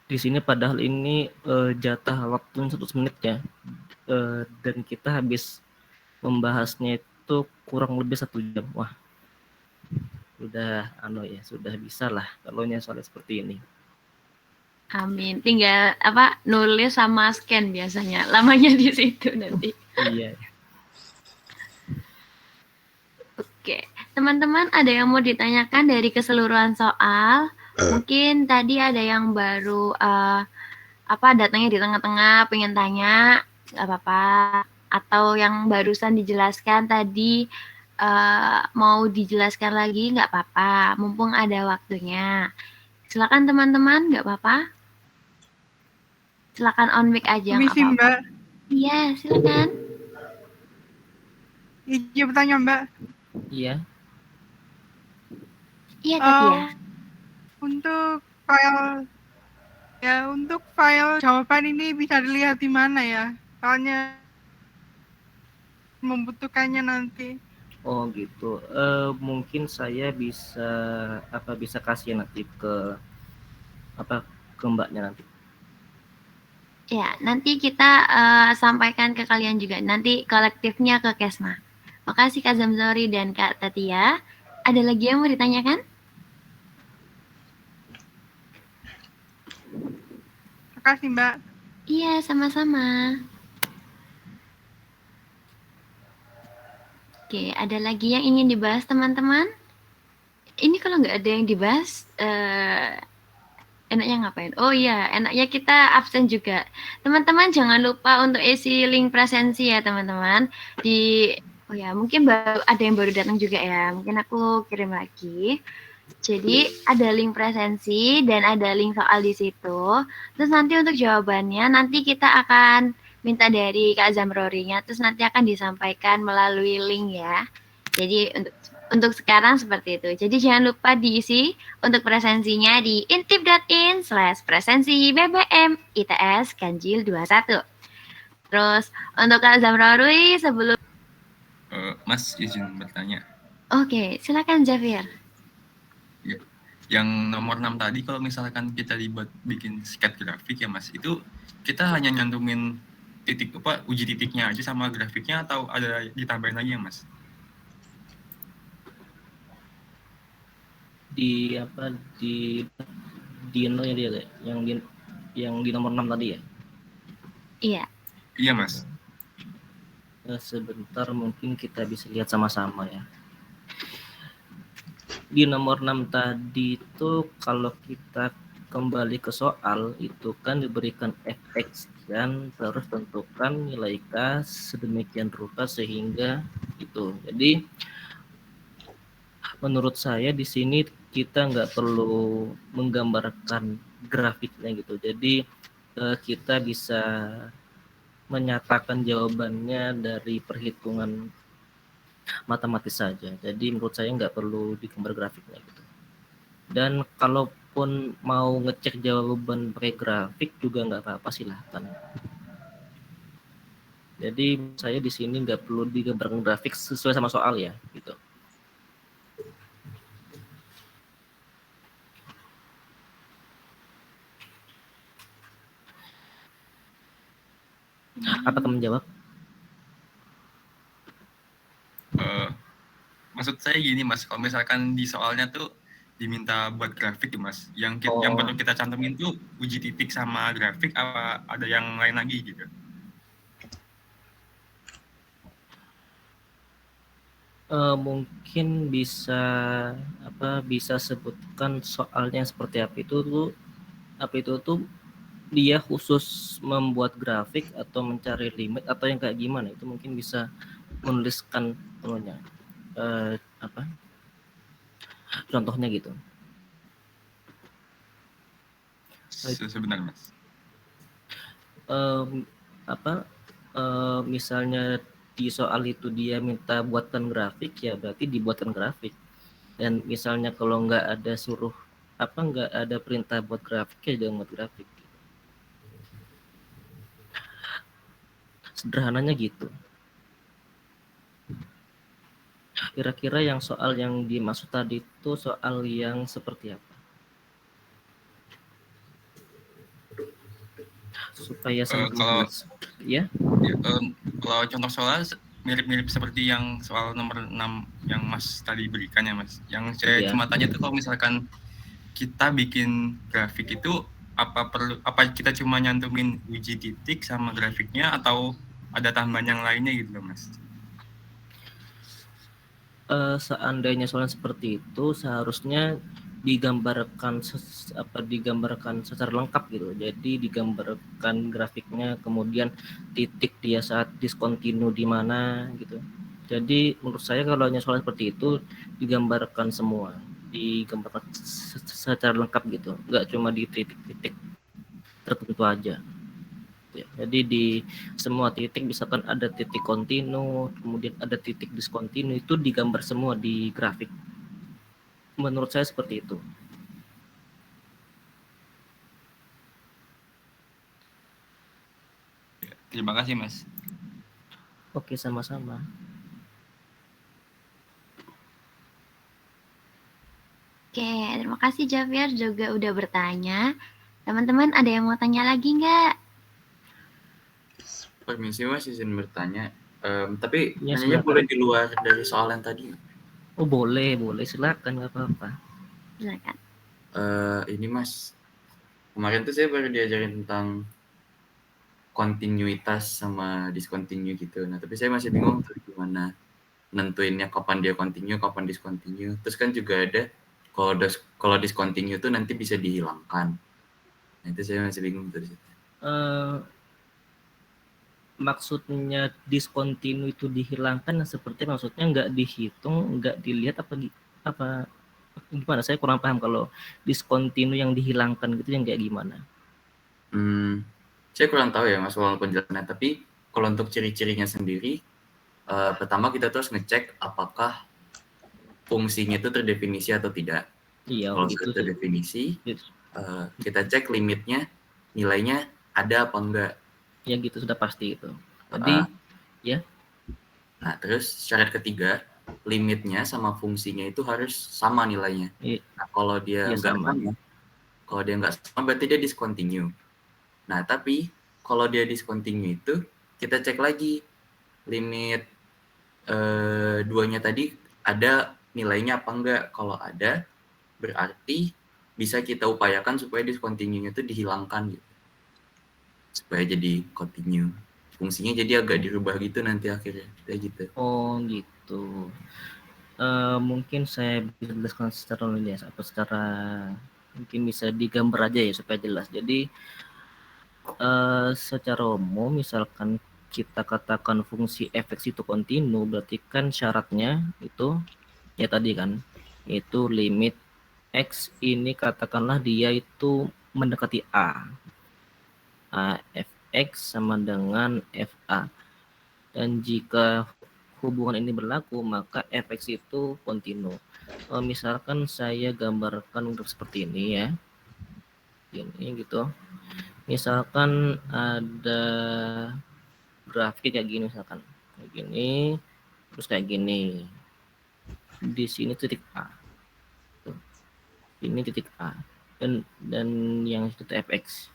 Di sini padahal ini jatah waktu 1 menit ya. Dan kita habis membahasnya itu kurang lebih 1 jam. Wah, sudah bisa lah kalau soalnya seperti ini.
Amin. Tinggal nulis sama scan biasanya. Lamanya di situ nanti.
Iya.
Oke, teman-teman ada yang mau ditanyakan dari keseluruhan soal? Mungkin tadi ada yang baru datangnya di tengah-tengah, pengen tanya, nggak apa-apa. Atau yang barusan dijelaskan tadi mau dijelaskan lagi, nggak apa-apa. Mumpung ada waktunya. Silakan teman-teman, nggak apa-apa. Silakan on mic aja.
Permisi Mbak.
Iya, silakan.
Izin bertanya Mbak.
Iya.
Iya tadi ya.
Untuk file jawaban ini bisa dilihat di mana ya? Soalnya membutuhkannya nanti.
Oh gitu. Mungkin saya bisa kasih nanti ke Mbaknya nanti.
Ya, nanti kita sampaikan ke kalian juga. Nanti kolektifnya ke Kesma. Makasih Kak Zamzori dan Kak Tatia. Ada lagi yang mau ditanyakan?
Makasih Mbak.
Iya, sama-sama. Oke, ada lagi yang ingin dibahas teman-teman? Ini kalau nggak ada yang dibahas, enaknya ngapain? Oh iya, enaknya kita absen juga. Teman-teman jangan lupa untuk isi link presensi ya teman-teman. Oh ya, mungkin ada yang baru datang juga ya. Mungkin aku kirim lagi. Jadi ada link presensi dan ada link soal di situ. Terus nanti untuk jawabannya nanti kita akan minta dari Kak Zamrorinya. Terus nanti akan disampaikan melalui link ya. Jadi untuk sekarang seperti itu. Jadi jangan lupa diisi untuk presensinya di intip.in/presensi BBM ITS Ganjil 21. Terus untuk Kak Zamrori sebelum
Mas izin bertanya.
Oke, silakan Zafir.
Ya. Yang nomor 6 tadi kalau misalkan kita bikin sket grafik ya Mas, itu kita hanya nyantumin uji titiknya aja sama grafiknya atau ada ditambahin lagi ya Mas?
Di Dino ya dia yang di nomor 6 tadi ya?
Iya.
Iya Mas.
Sebentar mungkin kita bisa lihat sama-sama ya. Di nomor 6 tadi itu kalau kita kembali ke soal itu kan diberikan fx dan terus tentukan nilai k sedemikian rupa sehingga itu. Jadi menurut saya di sini kita nggak perlu menggambarkan grafiknya gitu. Jadi kita bisa menyatakan jawabannya dari perhitungan matematis saja. Jadi menurut saya nggak perlu digambar grafiknya gitu. Dan kalaupun mau ngecek jawaban pakai grafik juga nggak apa-apa, silahkan. Jadi saya di sini nggak perlu digambarkan grafik sesuai sama soal ya gitu. Apa teman jawab?
Maksud saya gini Mas, kalau misalkan di soalnya tuh diminta buat grafik ya Mas, yang perlu kita cantumin tuh uji titik sama grafik, apa ada yang lain lagi gitu?
Mungkin bisa sebutkan soalnya seperti apa itu tuh dia khusus membuat grafik atau mencari limit atau yang kayak gimana, itu mungkin bisa menuliskan contohnya gitu.
Sebentar Mas.
Misalnya di soal itu dia minta buatkan grafik ya berarti dibuatkan grafik. Dan misalnya kalau nggak ada perintah buat grafik ya jangan buat grafik. Sederhananya gitu. Kira-kira yang soal yang dimaksud tadi itu soal yang seperti apa? Supaya sama-sama jelas. Ya?
Kalau contoh soal mirip-mirip seperti yang soal nomor 6 yang Mas tadi berikan ya Mas. Yang saya cuma tanya tuh kalau misalkan kita bikin grafik itu apa kita cuma nyantumin uji titik sama grafiknya atau ada tambahan yang lainnya gitu loh Mas?
Seandainya soalnya seperti itu seharusnya digambarkan secara lengkap gitu. Jadi digambarkan grafiknya, kemudian titik dia saat diskontinu di mana gitu. Jadi menurut saya kalau soal seperti itu digambarkan semua, digambarkan secara lengkap gitu, nggak cuma di titik-titik tertentu aja. Jadi di semua titik misalkan ada titik kontinu, kemudian ada titik diskontinu, itu digambar semua di grafik. Menurut saya seperti itu.
Terima kasih Mas.
Oke, sama-sama.
Oke, terima kasih Javier juga udah bertanya. Teman-teman ada yang mau tanya lagi nggak?
Permisi Mas, izin bertanya. Tapi
Ya,
nanyanya
silakan.
boleh di luar dari soal yang tadi?
Oh boleh, silakan, nggak apa-apa.
Silakan.
Ini Mas, kemarin tuh saya baru diajarin tentang kontinuitas sama discontinue gitu. Nah, tapi saya masih bingung tuh gimana nentuinnya kapan dia continue, kapan discontinue. Terus kan juga ada kalau discontinue tuh nanti bisa dihilangkan. Nah, itu saya masih bingung tuh di situ.
Maksudnya discontinue itu dihilangkan, seperti maksudnya nggak dihitung, nggak dilihat apa gimana? Saya kurang paham kalau discontinue yang dihilangkan gitu yang kayak gimana.
Saya kurang tahu ya Mas soal penjelasannya, tapi kalau untuk ciri-cirinya sendiri, pertama kita terus ngecek apakah fungsinya itu terdefinisi atau tidak.
Iya,
Kalau
gitu
sudah
sih.
terdefinisi, kita cek limitnya, nilainya ada apa enggak.
Ya gitu, sudah pasti itu. Jadi ya.
Nah, terus syarat ketiga, limitnya sama fungsinya itu harus sama nilainya. Nah, kalau dia
Iya,
enggak
sama.
kalau dia enggak sama berarti dia discontinue. Nah, tapi kalau dia discontinue itu kita cek lagi limit duanya tadi ada nilainya apa enggak. Kalau ada berarti bisa kita upayakan supaya discontinue itu dihilangkan gitu. Supaya jadi continue. Fungsinya jadi agak dirubah gitu nanti akhirnya kayak gitu.
Oh gitu. Mungkin saya bisa jelaskan secara linear atau secara mungkin bisa digambar aja ya supaya jelas. Jadi secara umum misalkan kita katakan fungsi fx itu kontinu, berarti kan syaratnya itu ya tadi kan, itu limit x ini katakanlah dia itu mendekati a fx sama dengan fa, dan jika hubungan ini berlaku maka fx itu kontinu. Misalkan saya gambarkan untuk seperti ini ya, ini gitu. Misalkan ada grafik kayak gini, misalkan kayak gini, terus kayak gini, di sini titik A, tuh. Ini titik A, dan yang itu fx.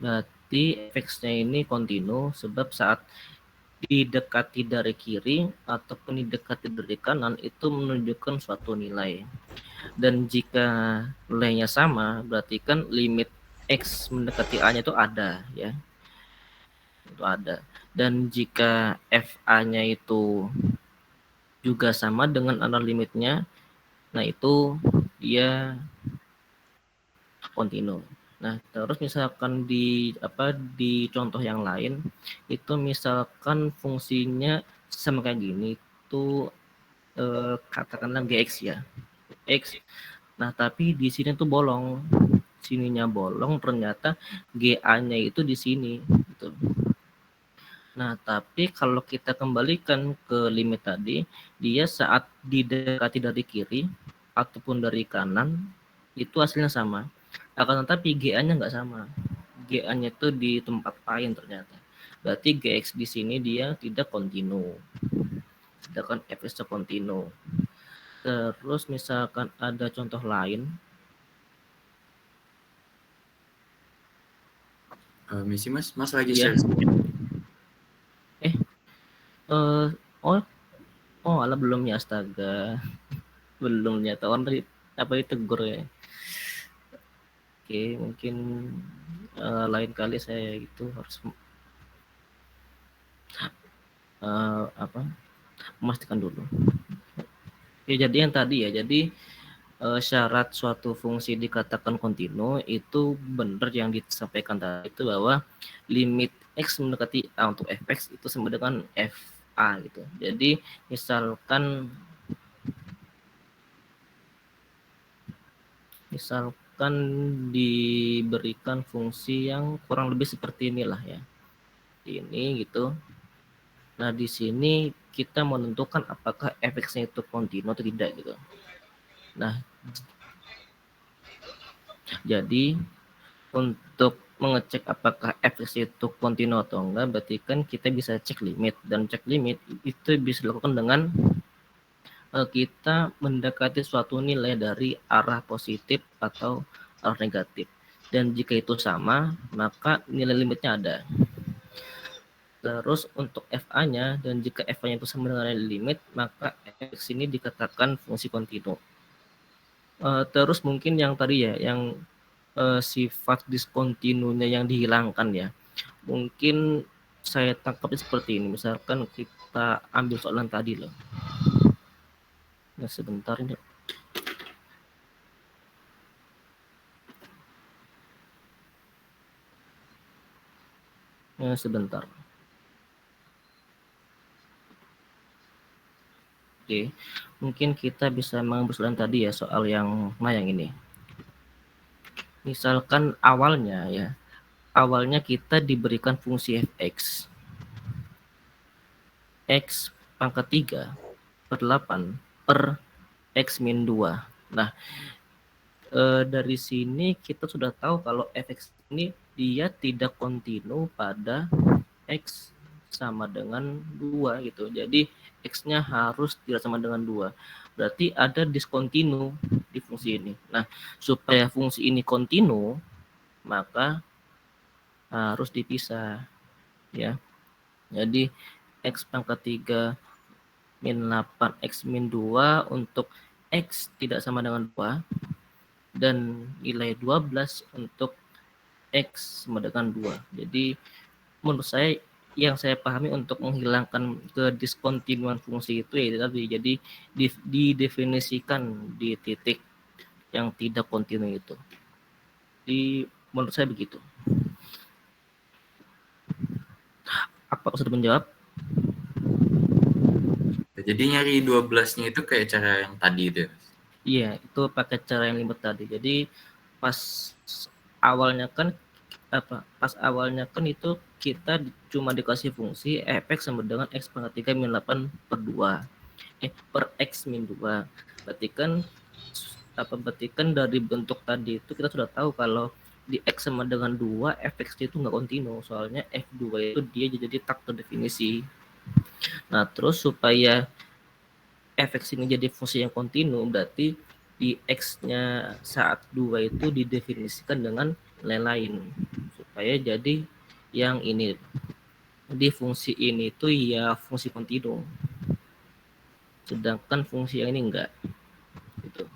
Berarti fx-nya ini kontinu sebab saat didekati dari kiri ataupun didekati dari kanan itu menunjukkan suatu nilai. Dan jika nilainya sama, berarti kan limit x mendekati a-nya itu ada ya. Itu ada. Dan jika fa-nya itu juga sama dengan under limitnya, nah itu dia kontinu. Nah, terus misalkan di contoh yang lain itu misalkan fungsinya sama kayak gini, itu katakanlah gx ya. X. Nah, tapi di sini tuh bolong. Sininya bolong, ternyata GA-nya itu di sini gitu. Nah, tapi kalau kita kembalikan ke limit tadi, dia saat didekati dari kiri ataupun dari kanan itu hasilnya sama. Akan tetapi GA-nya nggak sama. GA-nya itu di tempat lain ternyata. Berarti GX di sini dia tidak kontinu. Sedangkan fx kontinu. Terus misalkan ada contoh lain.
Misi Mas lagi
Ya.
share.
Alah belum ya, astaga. Belum nyata orang tadi apa ditegur ya. Oke, mungkin lain kali saya itu harus memastikan dulu. Ya, jadi yang tadi ya, jadi syarat suatu fungsi dikatakan kontinu itu benar yang disampaikan tadi itu bahwa limit x mendekati a untuk fx itu sama dengan fa gitu. Jadi misalkan diberikan fungsi yang kurang lebih seperti inilah ya. Ini gitu. Nah, di sini kita menentukan apakah fx-nya itu kontinu atau tidak gitu. Nah, jadi untuk mengecek apakah fx itu kontinu atau enggak, berarti kan kita bisa cek limit, dan cek limit itu bisa dilakukan dengan kita mendekati suatu nilai dari arah positif atau arah negatif. Dan jika itu sama, maka nilai limitnya ada. Terus untuk FA-nya, dan jika FA-nya itu sama dengan nilai limit, maka X ini dikatakan fungsi kontinu. Terus mungkin yang tadi ya, yang sifat diskontinunya yang dihilangkan ya. Mungkin saya tangkapnya seperti ini. Misalkan kita ambil soalan tadi loh. Nah, sebentar ini. Sebentar. Oke, mungkin kita bisa mengambil soalan tadi ya, soal yang ini. Misalkan awalnya kita diberikan fungsi fx. X pangkat 3 per 8 per X min 2. Nah, dari sini kita sudah tahu kalau fx ini dia tidak kontinu pada X sama dengan 2 gitu. Jadi X-nya harus tidak sama dengan 2. Berarti ada diskontinu di fungsi ini. Nah, supaya fungsi ini kontinu, maka harus dipisah ya. Jadi X pangkat 3 min 8 X min 2 untuk X tidak sama dengan 2 dan nilai 12 untuk X sama dengan 2. Jadi menurut saya yang saya pahami untuk menghilangkan kediskontinuan fungsi itu ya tadi, jadi didefinisikan di titik yang tidak kontinu itu. Menurut saya begitu. Apa sudah menjawab?
Jadi nyari 12-nya itu kayak cara yang tadi itu ya?
Iya, itu pakai cara yang limit tadi. Jadi pas awalnya kan itu kita cuma dikasih fungsi fx sama dengan x pangkat 3 min 8 per 2 per x min 2. Berarti kan dari bentuk tadi itu kita sudah tahu kalau di x sama dengan 2 fx itu nggak kontinu, soalnya f2 itu dia jadi tak terdefinisi. Nah, terus supaya fx ini jadi fungsi yang kontinu, berarti di x-nya saat 2 itu didefinisikan dengan nilai lain supaya jadi yang ini. Jadi fungsi ini itu ya fungsi kontinu, sedangkan fungsi yang ini enggak gitu.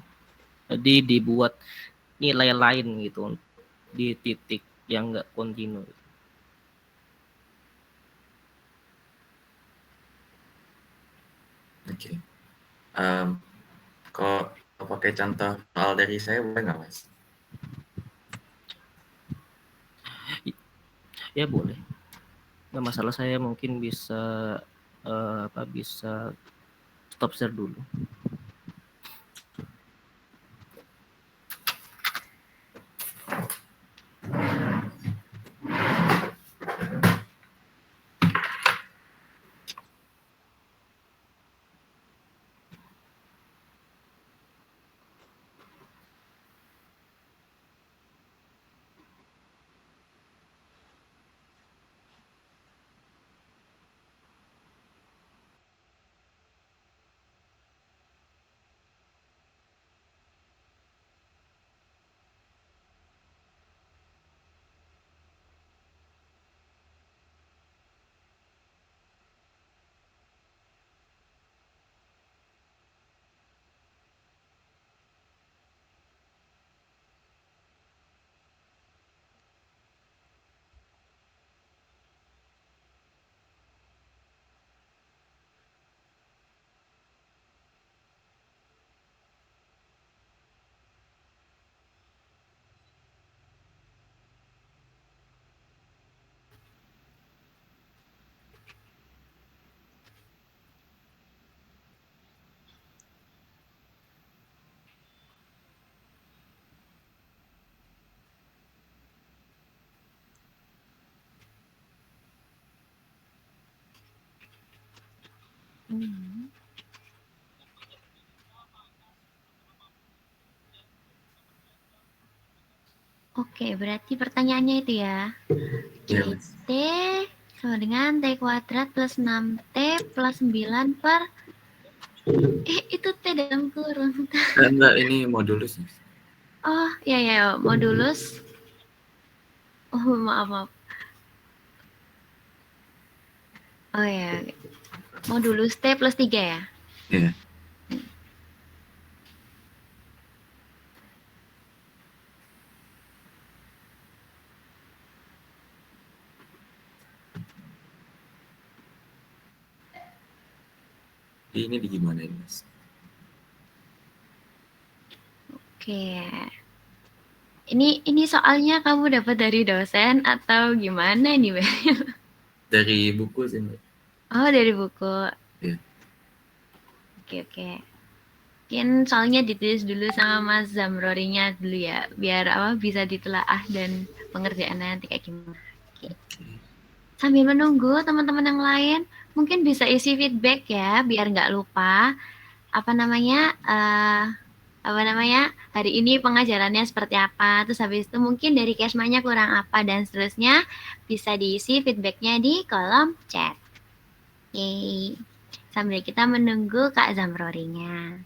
Jadi dibuat nilai lain gitu di titik yang enggak kontinu.
Oke. Kalau pakai contoh soal dari saya boleh nggak, Mas?
Ya boleh, nggak masalah. Saya mungkin bisa bisa stop share dulu.
Oke, berarti pertanyaannya itu ya. T sama dengan T kuadrat plus 6T plus 9 per Itu T dalam kurung.
Enggak, ini modulus.
Oh, ya, modulus. Oh, maaf. Oh ya, modulus T plus 3 ya?
Iya. Ini di gimana ini, Mas?
Oke. Ini soalnya kamu dapat dari dosen atau gimana nih, Bel?
Dari buku sih, Mbak.
Oh, dari buku.
Iya.
Oke. Mungkin soalnya ditulis dulu sama Mas Zamrorinya dulu ya, biar bisa ditelaah dan pengerjaannya nanti kayak gimana. Oke. Sambil menunggu teman-teman yang lain, mungkin bisa isi feedback ya, biar nggak lupa. Apa namanya? Hari ini pengajarannya seperti apa, terus habis itu mungkin dari Kesmanya kurang apa, dan seterusnya bisa diisi feedbacknya di kolom chat. Oke, sambil kita menunggu Kak Zamrorinya.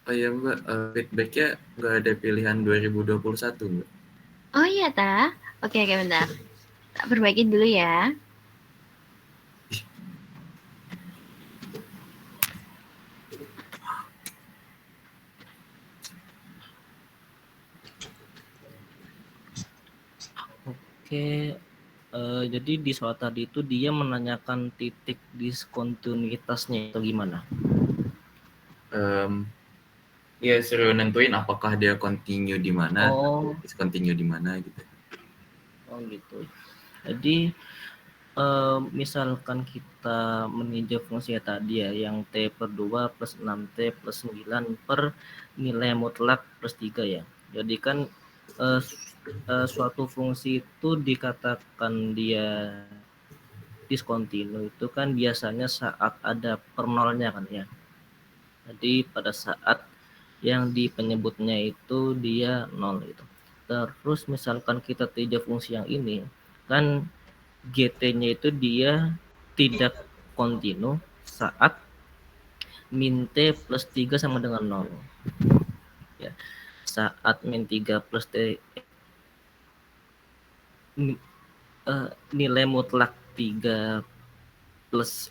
Oh iya Mbak, feedbacknya nggak ada pilihan 2021 Mbak?
Oh iya ta? Oke, bentar. Tak perbaikin dulu ya.
Oke, jadi di soal tadi itu dia menanyakan titik diskontinuitasnya atau gimana?
Ya suruh nentuin apakah dia continue di mana, discontinue di mana gitu.
Oh gitu. Jadi misalkan kita meninjau fungsi tadi ya, yang T per 2 plus 6T plus 9 per nilai mutlak plus 3 ya. Jadi kan suatu fungsi itu dikatakan dia diskontinu itu kan biasanya saat ada per nolnya kan ya. Jadi pada saat yang di penyebutnya itu dia 0 gitu. Terus misalkan kita tinjau fungsi yang ini kan GT-nya itu dia tidak kontinu saat min T plus 3 sama dengan 0 ya. Saat min 3 plus T nilai mutlak 3 plus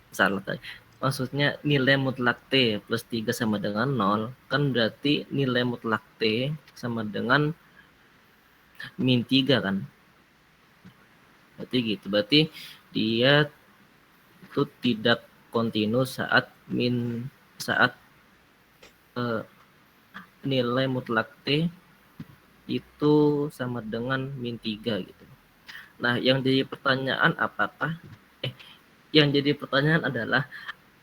salah tadi. Maksudnya nilai mutlak T plus 3 sama dengan 0 kan berarti nilai mutlak T sama dengan min 3 kan. Berarti gitu. Berarti dia itu tidak kontinu saat nilai mutlak T itu sama dengan min 3 gitu. Nah, yang jadi pertanyaan adalah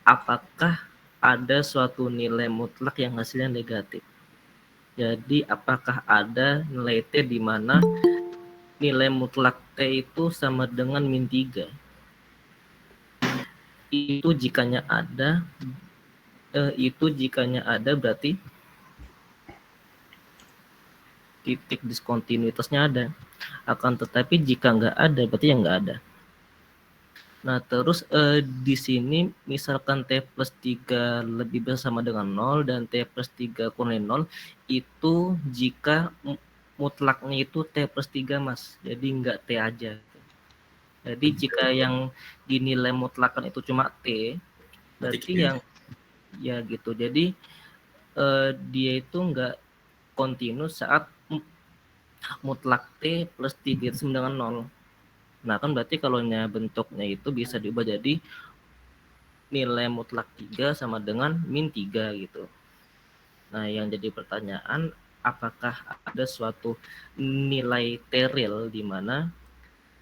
apakah ada suatu nilai mutlak yang hasilnya negatif. Jadi apakah ada nilai T di mana nilai mutlak T itu sama dengan min 3? Itu jikanya ada berarti titik diskontinuitasnya ada. Akan tetapi jika nggak ada berarti yang nggak ada. Nah terus di sini misalkan T plus 3 lebih besar sama dengan 0 dan T plus 3 kurang 0 itu jika mutlaknya itu T plus 3 Mas. Jadi nggak T aja. Jadi jika yang dinilai mutlakan itu cuma T berarti yang ya gitu. Jadi dia itu nggak kontinu saat mutlak T plus 3 itu sama dengan 0. Nah kan berarti kalau bentuknya itu bisa diubah jadi nilai mutlak 3 sama dengan min 3 gitu. Nah yang jadi pertanyaan apakah ada suatu nilai T real di mana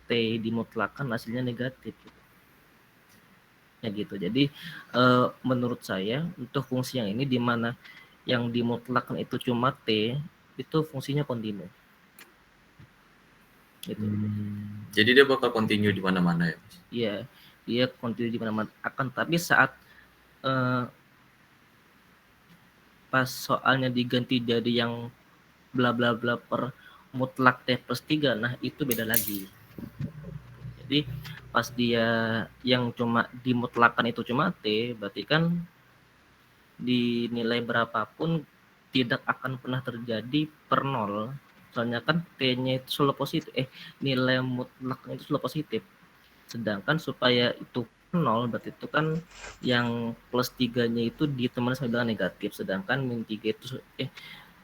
T dimutlakan hasilnya negatif gitu. Ya gitu. Jadi menurut saya untuk fungsi yang ini di mana yang dimutlakan itu cuma T itu fungsinya kontinu. Gitu.
Jadi dia bakal continue di mana-mana ya?
Iya, dia continue di mana-mana. Akan tapi saat pas soalnya diganti jadi yang bla bla bla per mutlak T plus 3, nah itu beda lagi. Jadi pas dia yang cuma dimutlakan itu cuma T, berarti kan di nilai berapapun tidak akan pernah terjadi per 0. Soalnya kan T-nya itu selalu positif, nilai mutlaknya itu selalu positif. Sedangkan supaya itu 0, berarti itu kan yang plus 3-nya itu ditemani sama dengan negatif, sedangkan min 3 itu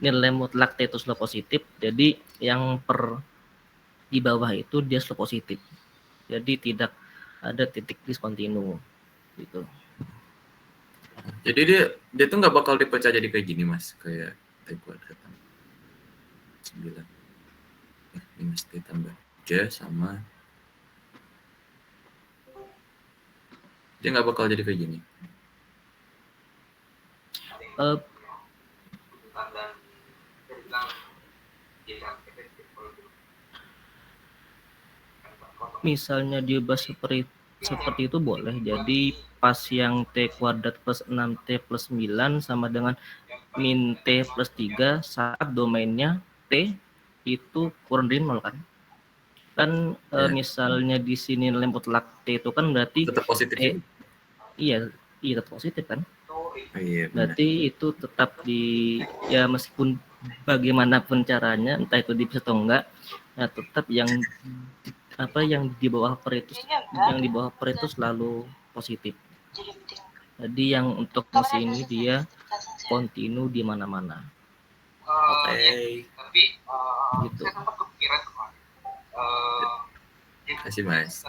nilai mutlak T itu selalu positif, jadi yang per di bawah itu dia selalu positif. Jadi tidak ada titik diskontinu gitu.
Jadi dia tuh nggak bakal dipecah jadi kayak gini mas, kayak T kuadrat 9 minus T tambah J sama, dia nggak bakal jadi kayak gini.
Misalnya diubah seperti itu boleh. Jadi pas yang T kuadrat plus 6T plus 9 sama dengan min T plus 3 saat domainnya T itu kurang dari 0 kan? Kan misalnya di sini nilai mutlak T itu kan berarti
tetap positif.
Iya tetap positif kan?
Iya,
berarti itu tetap ya meskipun bagaimanapun caranya, entah itu dipilih atau enggak, nah tetap yang di bawah per itu selalu positif. Jadi yang untuk mesin ini dia kontinu di mana-mana.
Oke.
Gitu.
Kasih mas.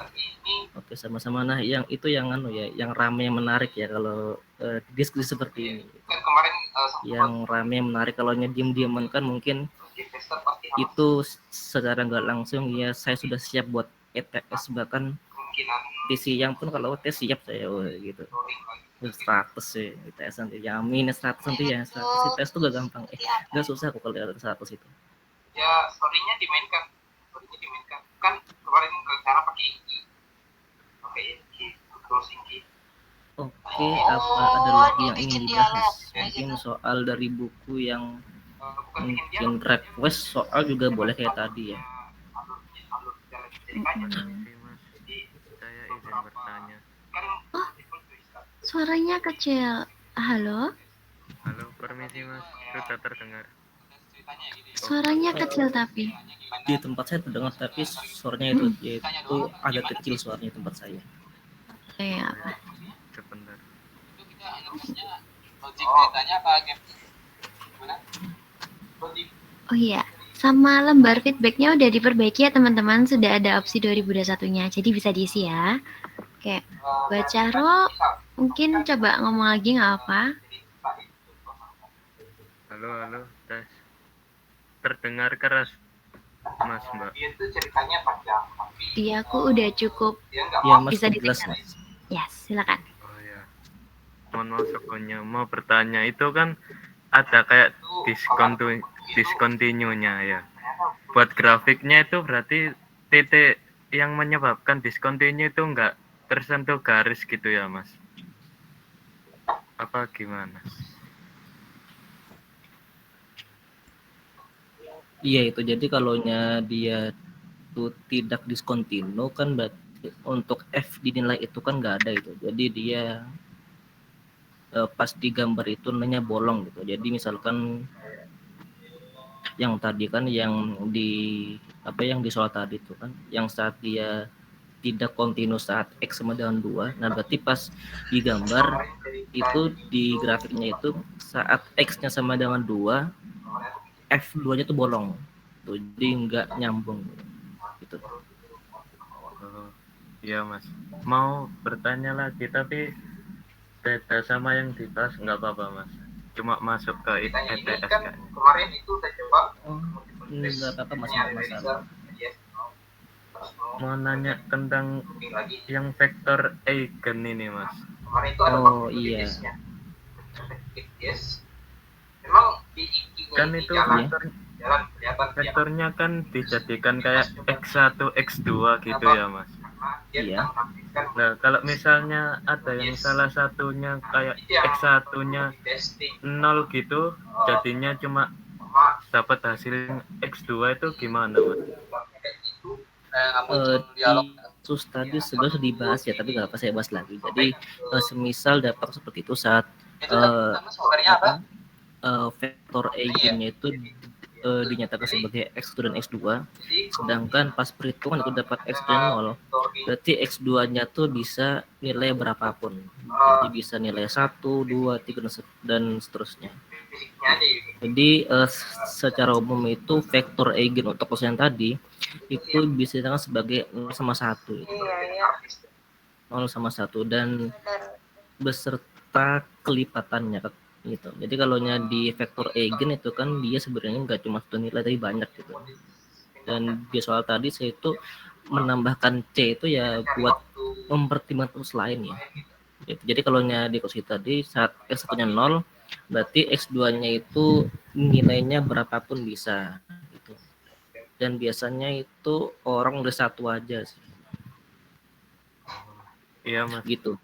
Oke, sama-sama. Nah, yang itu yang yang rame menarik ya kalau diskusi seperti ini. Yang rame menarik kalau diem-dieman kan mungkin itu secara nggak langsung ya saya sudah siap buat ETS, bahkan tes yang pun kalau tes siap saya gitu. 100 sih ITS nanti ya, minus 100 nanti ya 100 ITS tuh gak gampang, gak susah kok kalau ada 100 itu
ya. Story-nya dimainkan kan kemarin rencana pakai Inki closing key.
Oke, apa ada lagi yang ingin dibahas? Mungkin soal dari buku yang mungkin request soal juga boleh kayak tadi ya.
Saya izin bertanya.
Oh, suaranya kecil. Halo?
Halo, permisi mas, sudah terdengar.
Suaranya kecil tapi.
Di tempat saya terdengar, tapi suaranya itu agak kecil suaranya tempat saya.
Iya.
Sebentar.
Oh iya, sama lembar feedbacknya udah diperbaiki ya teman-teman, sudah ada opsi 2021-nya, jadi bisa diisi ya. Oke, Mbak Caro, mungkin coba ngomong lagi nggak apa?
Halo, tes. Terdengar keras, Mas Mbak.
Iya, aku udah cukup.
Ya, Mas,
bisa
jelas,
Mas. Yes, silakan.
Oh ya, mohon maaf sebelumnya mau bertanya, itu kan ada kayak discontinue-nya ya. Buat grafiknya itu berarti titik yang menyebabkan discontinue itu enggak tersentuh garis gitu ya Mas? Apa gimana?
Iya itu, jadi kalau dia tuh tidak discontinue kan berarti untuk F dinilai itu kan nggak ada itu. Jadi dia pas di gambar itu nilainya bolong gitu. Jadi misalkan yang tadi kan yang di soal tadi itu kan yang saat dia tidak kontinu saat X sama dengan 2. Nah, berarti pas di gambar itu di grafiknya itu saat X-nya sama dengan 2, F2-nya tuh bolong. Tuh, jadi nggak nyambung gitu.
Iya, Mas. Mau bertanya lagi tapi beda sama yang dibahas nggak apa-apa, Mas. Cuma masuk ke ETS kan.
Kemarin itu saya coba.
Nggak apa-apa, Mas, nggak masalah.
Mau nanya tentang yang vektor eigen ini, Mas.
Oh iya.
Kan itu vektornya kan dijadikan kayak X1, X2 gitu ya, Mas.
Iya.
Nah, kalau misalnya ada yang salah satunya kayak X1-nya 0 gitu, jadinya cuma dapat hasil X2 itu gimana, Mas?
kasus tadi sebenarnya sudah dibahas ya, tapi nggak apa saya bahas lagi. Jadi semisal dapat seperti itu saat vektor eigennya itu dinyatakan sebagai x1 dan x2, sedangkan pas perhitungan itu dapat x dan 0, berarti x2-nya tuh bisa nilai berapapun. Jadi bisa nilai 1, 2, 3, dan seterusnya. Jadi secara umum itu vektor eigen untuk kosan tadi itu bisa dikatakan sebagai 0 sama 1 itu. 0 sama 1 dan beserta kelipatannya gitu. Jadi kalau di vektor eigen itu kan dia sebenarnya nggak cuma satu nilai tapi banyak gitu. Dan di soal tadi saya itu menambahkan C itu ya buat mempertimbangkan terus lain ya. Gitu. Jadi kalau di kursi tadi saat x1-nya 0, berarti x2-nya itu nilainya berapapun bisa gitu. Dan biasanya itu orang udah satu aja sih.
Iya Mas.
Gitu.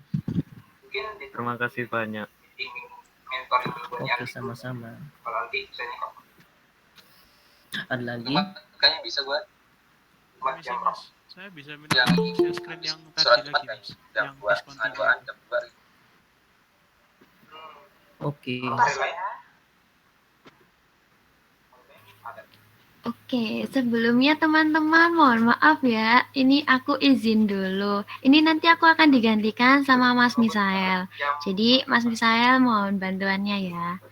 Terima kasih banyak.
Oke, sama-sama. Ada lagi?
Kayaknya bisa gue.
Mas, saya bisa minta share screen yang tadi lagi Mas, yang discontinue.
Oke.
Oke, sebelumnya teman-teman mohon maaf ya, ini aku izin dulu. Ini nanti aku akan digantikan sama Mas Misael. Jadi Mas Misael mohon bantuannya ya.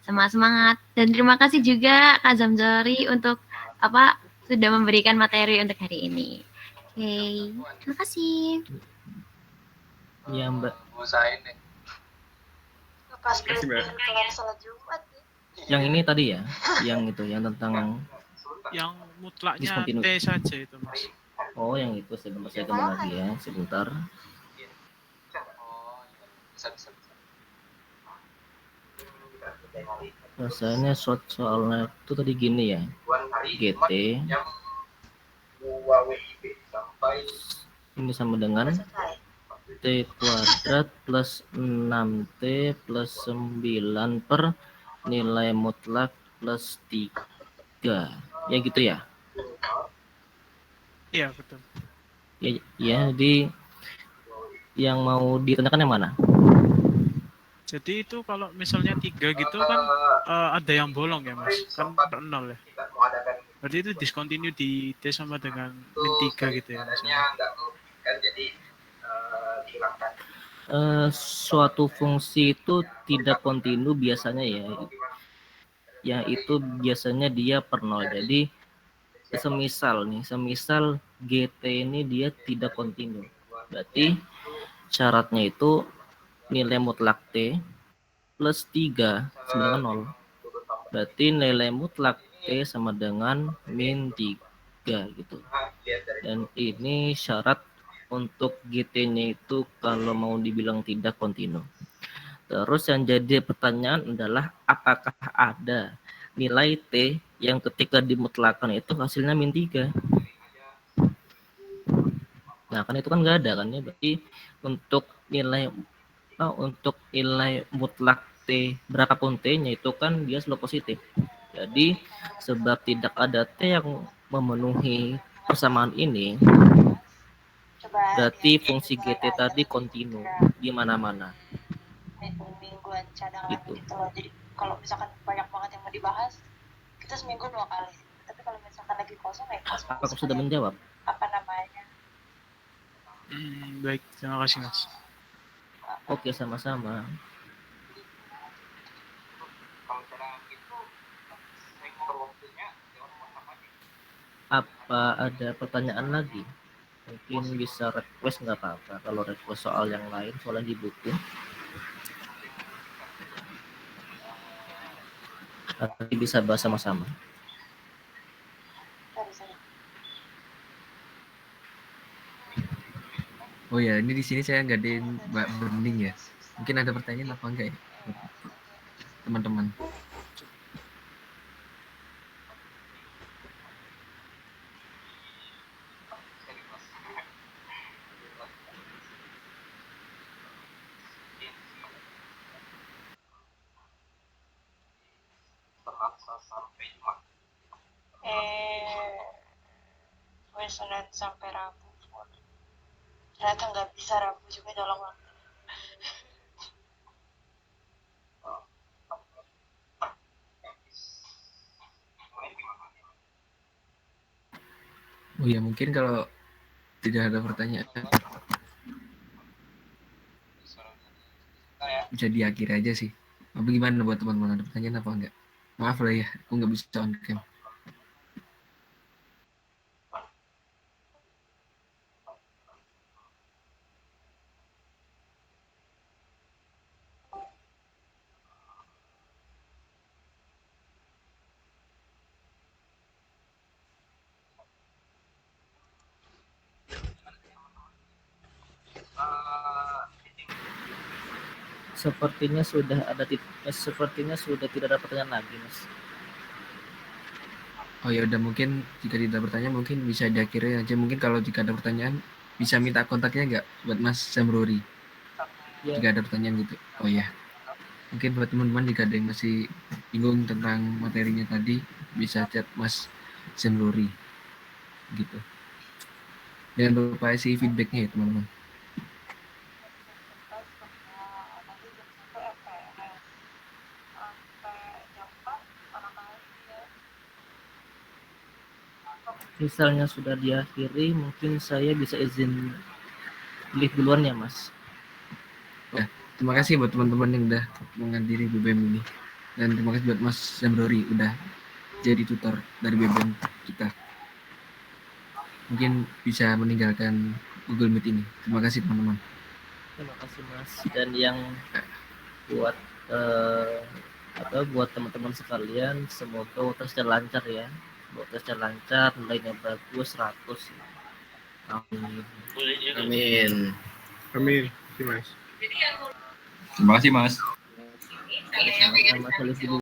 Semangat dan terima kasih juga Kak Zamzori untuk sudah memberikan materi untuk hari ini. Oke, terima kasih.
Iya Mbak.
Usahain deh.
Pas kelar salat Jumat.
Yang ini tadi ya, yang itu, yang tentang
yang mutlaknya T saja itu Mas.
Oh, yang itu sebentar saya kembali lagi ya, sebentar. Rasanya soalnya itu tadi gini ya, GT ini sama dengan T kuadrat plus 6T plus 9 per nilai mutlak plus 3. Ya gitu ya?
Iya, betul.
Ya, jadi yang mau ditanyakan yang mana?
Jadi itu kalau misalnya 3 gitu kan ada yang bolong ya Mas, kan 0 ya. Berarti itu discontinue di T sama dengan min 3 gitu ya Mas.
Suatu fungsi itu tidak kontinu biasanya ya. Yang itu biasanya dia per 0. Jadi semisal GT ini dia tidak kontinu. Berarti syaratnya itu nilai mutlak T plus 3 sama dengan 0. Berarti nilai mutlak T sama dengan min 3 gitu. Dan ini syarat untuk GT-nya itu kalau mau dibilang tidak kontinu. Terus yang jadi pertanyaan adalah apakah ada nilai T yang ketika dimutlakan itu hasilnya min 3. Nah, kan itu kan nggak ada kan ya. Berarti untuk nilai mutlak T berapapun T-nya itu kan dia selalu positif. Jadi sebab tidak ada T yang memenuhi persamaan ini, berarti fungsi GT tadi kontinu di mana-mana.
Mingguan cadangan
gitu
loh. Jadi kalau misalkan banyak banget yang mau dibahas, kita seminggu 2 kali. Tapi kalau misalkan lagi kosong ya kosong.
Apakah sudah menjawab?
Apa namanya?
Baik, terima kasih Mas.
Oke, sama-sama. Apa ada pertanyaan lagi? Mungkin bisa request, nggak apa-apa. Kalau request soal yang lain, soalnya di buku. Nanti bisa bahas sama-sama.
Oh ya, ini di sini saya ngadain Mbak Bening ya. Mungkin ada pertanyaan apa enggak ya, teman-teman?
Senin sampai Rabu. Ternyata nggak bisa Rabu juga nyolong waktu.
Oh ya, mungkin kalau tidak ada pertanyaan bisa diakhiri aja sih. Apa gimana buat teman-teman, ada pertanyaan apa enggak? Maaf lah ya, aku nggak bisa on cam.
Sepertinya sudah tidak ada pertanyaan lagi, Mas.
Oh ya udah, mungkin jika tidak ada pertanyaan mungkin bisa diakhiri aja. Mungkin kalau jika ada pertanyaan bisa minta kontaknya nggak buat Mas Samruri?
Ya.
Jika ada pertanyaan gitu. Oh ya. Mungkin buat teman-teman jika ada yang masih bingung tentang materinya tadi bisa chat Mas Samruri gitu. Jangan lupa isi feedbacknya ya teman-teman.
Misalnya sudah diakhiri, mungkin saya bisa izin leave duluan ya, Mas.
Ya, terima kasih buat teman-teman yang udah menghadiri BBM ini. Dan terima kasih buat Mas Samruri udah jadi tutor dari BBM kita. Mungkin bisa meninggalkan Google Meet ini. Terima kasih teman-teman.
Terima kasih, Mas. Dan yang buat buat teman-teman sekalian, semoga tesnya lancar ya. Tesnya lancar, nilainya bagus 100. Amin.
Amin. Amin. Terima kasih, Mas.
Terima kasih, Mas.
Sama-sama.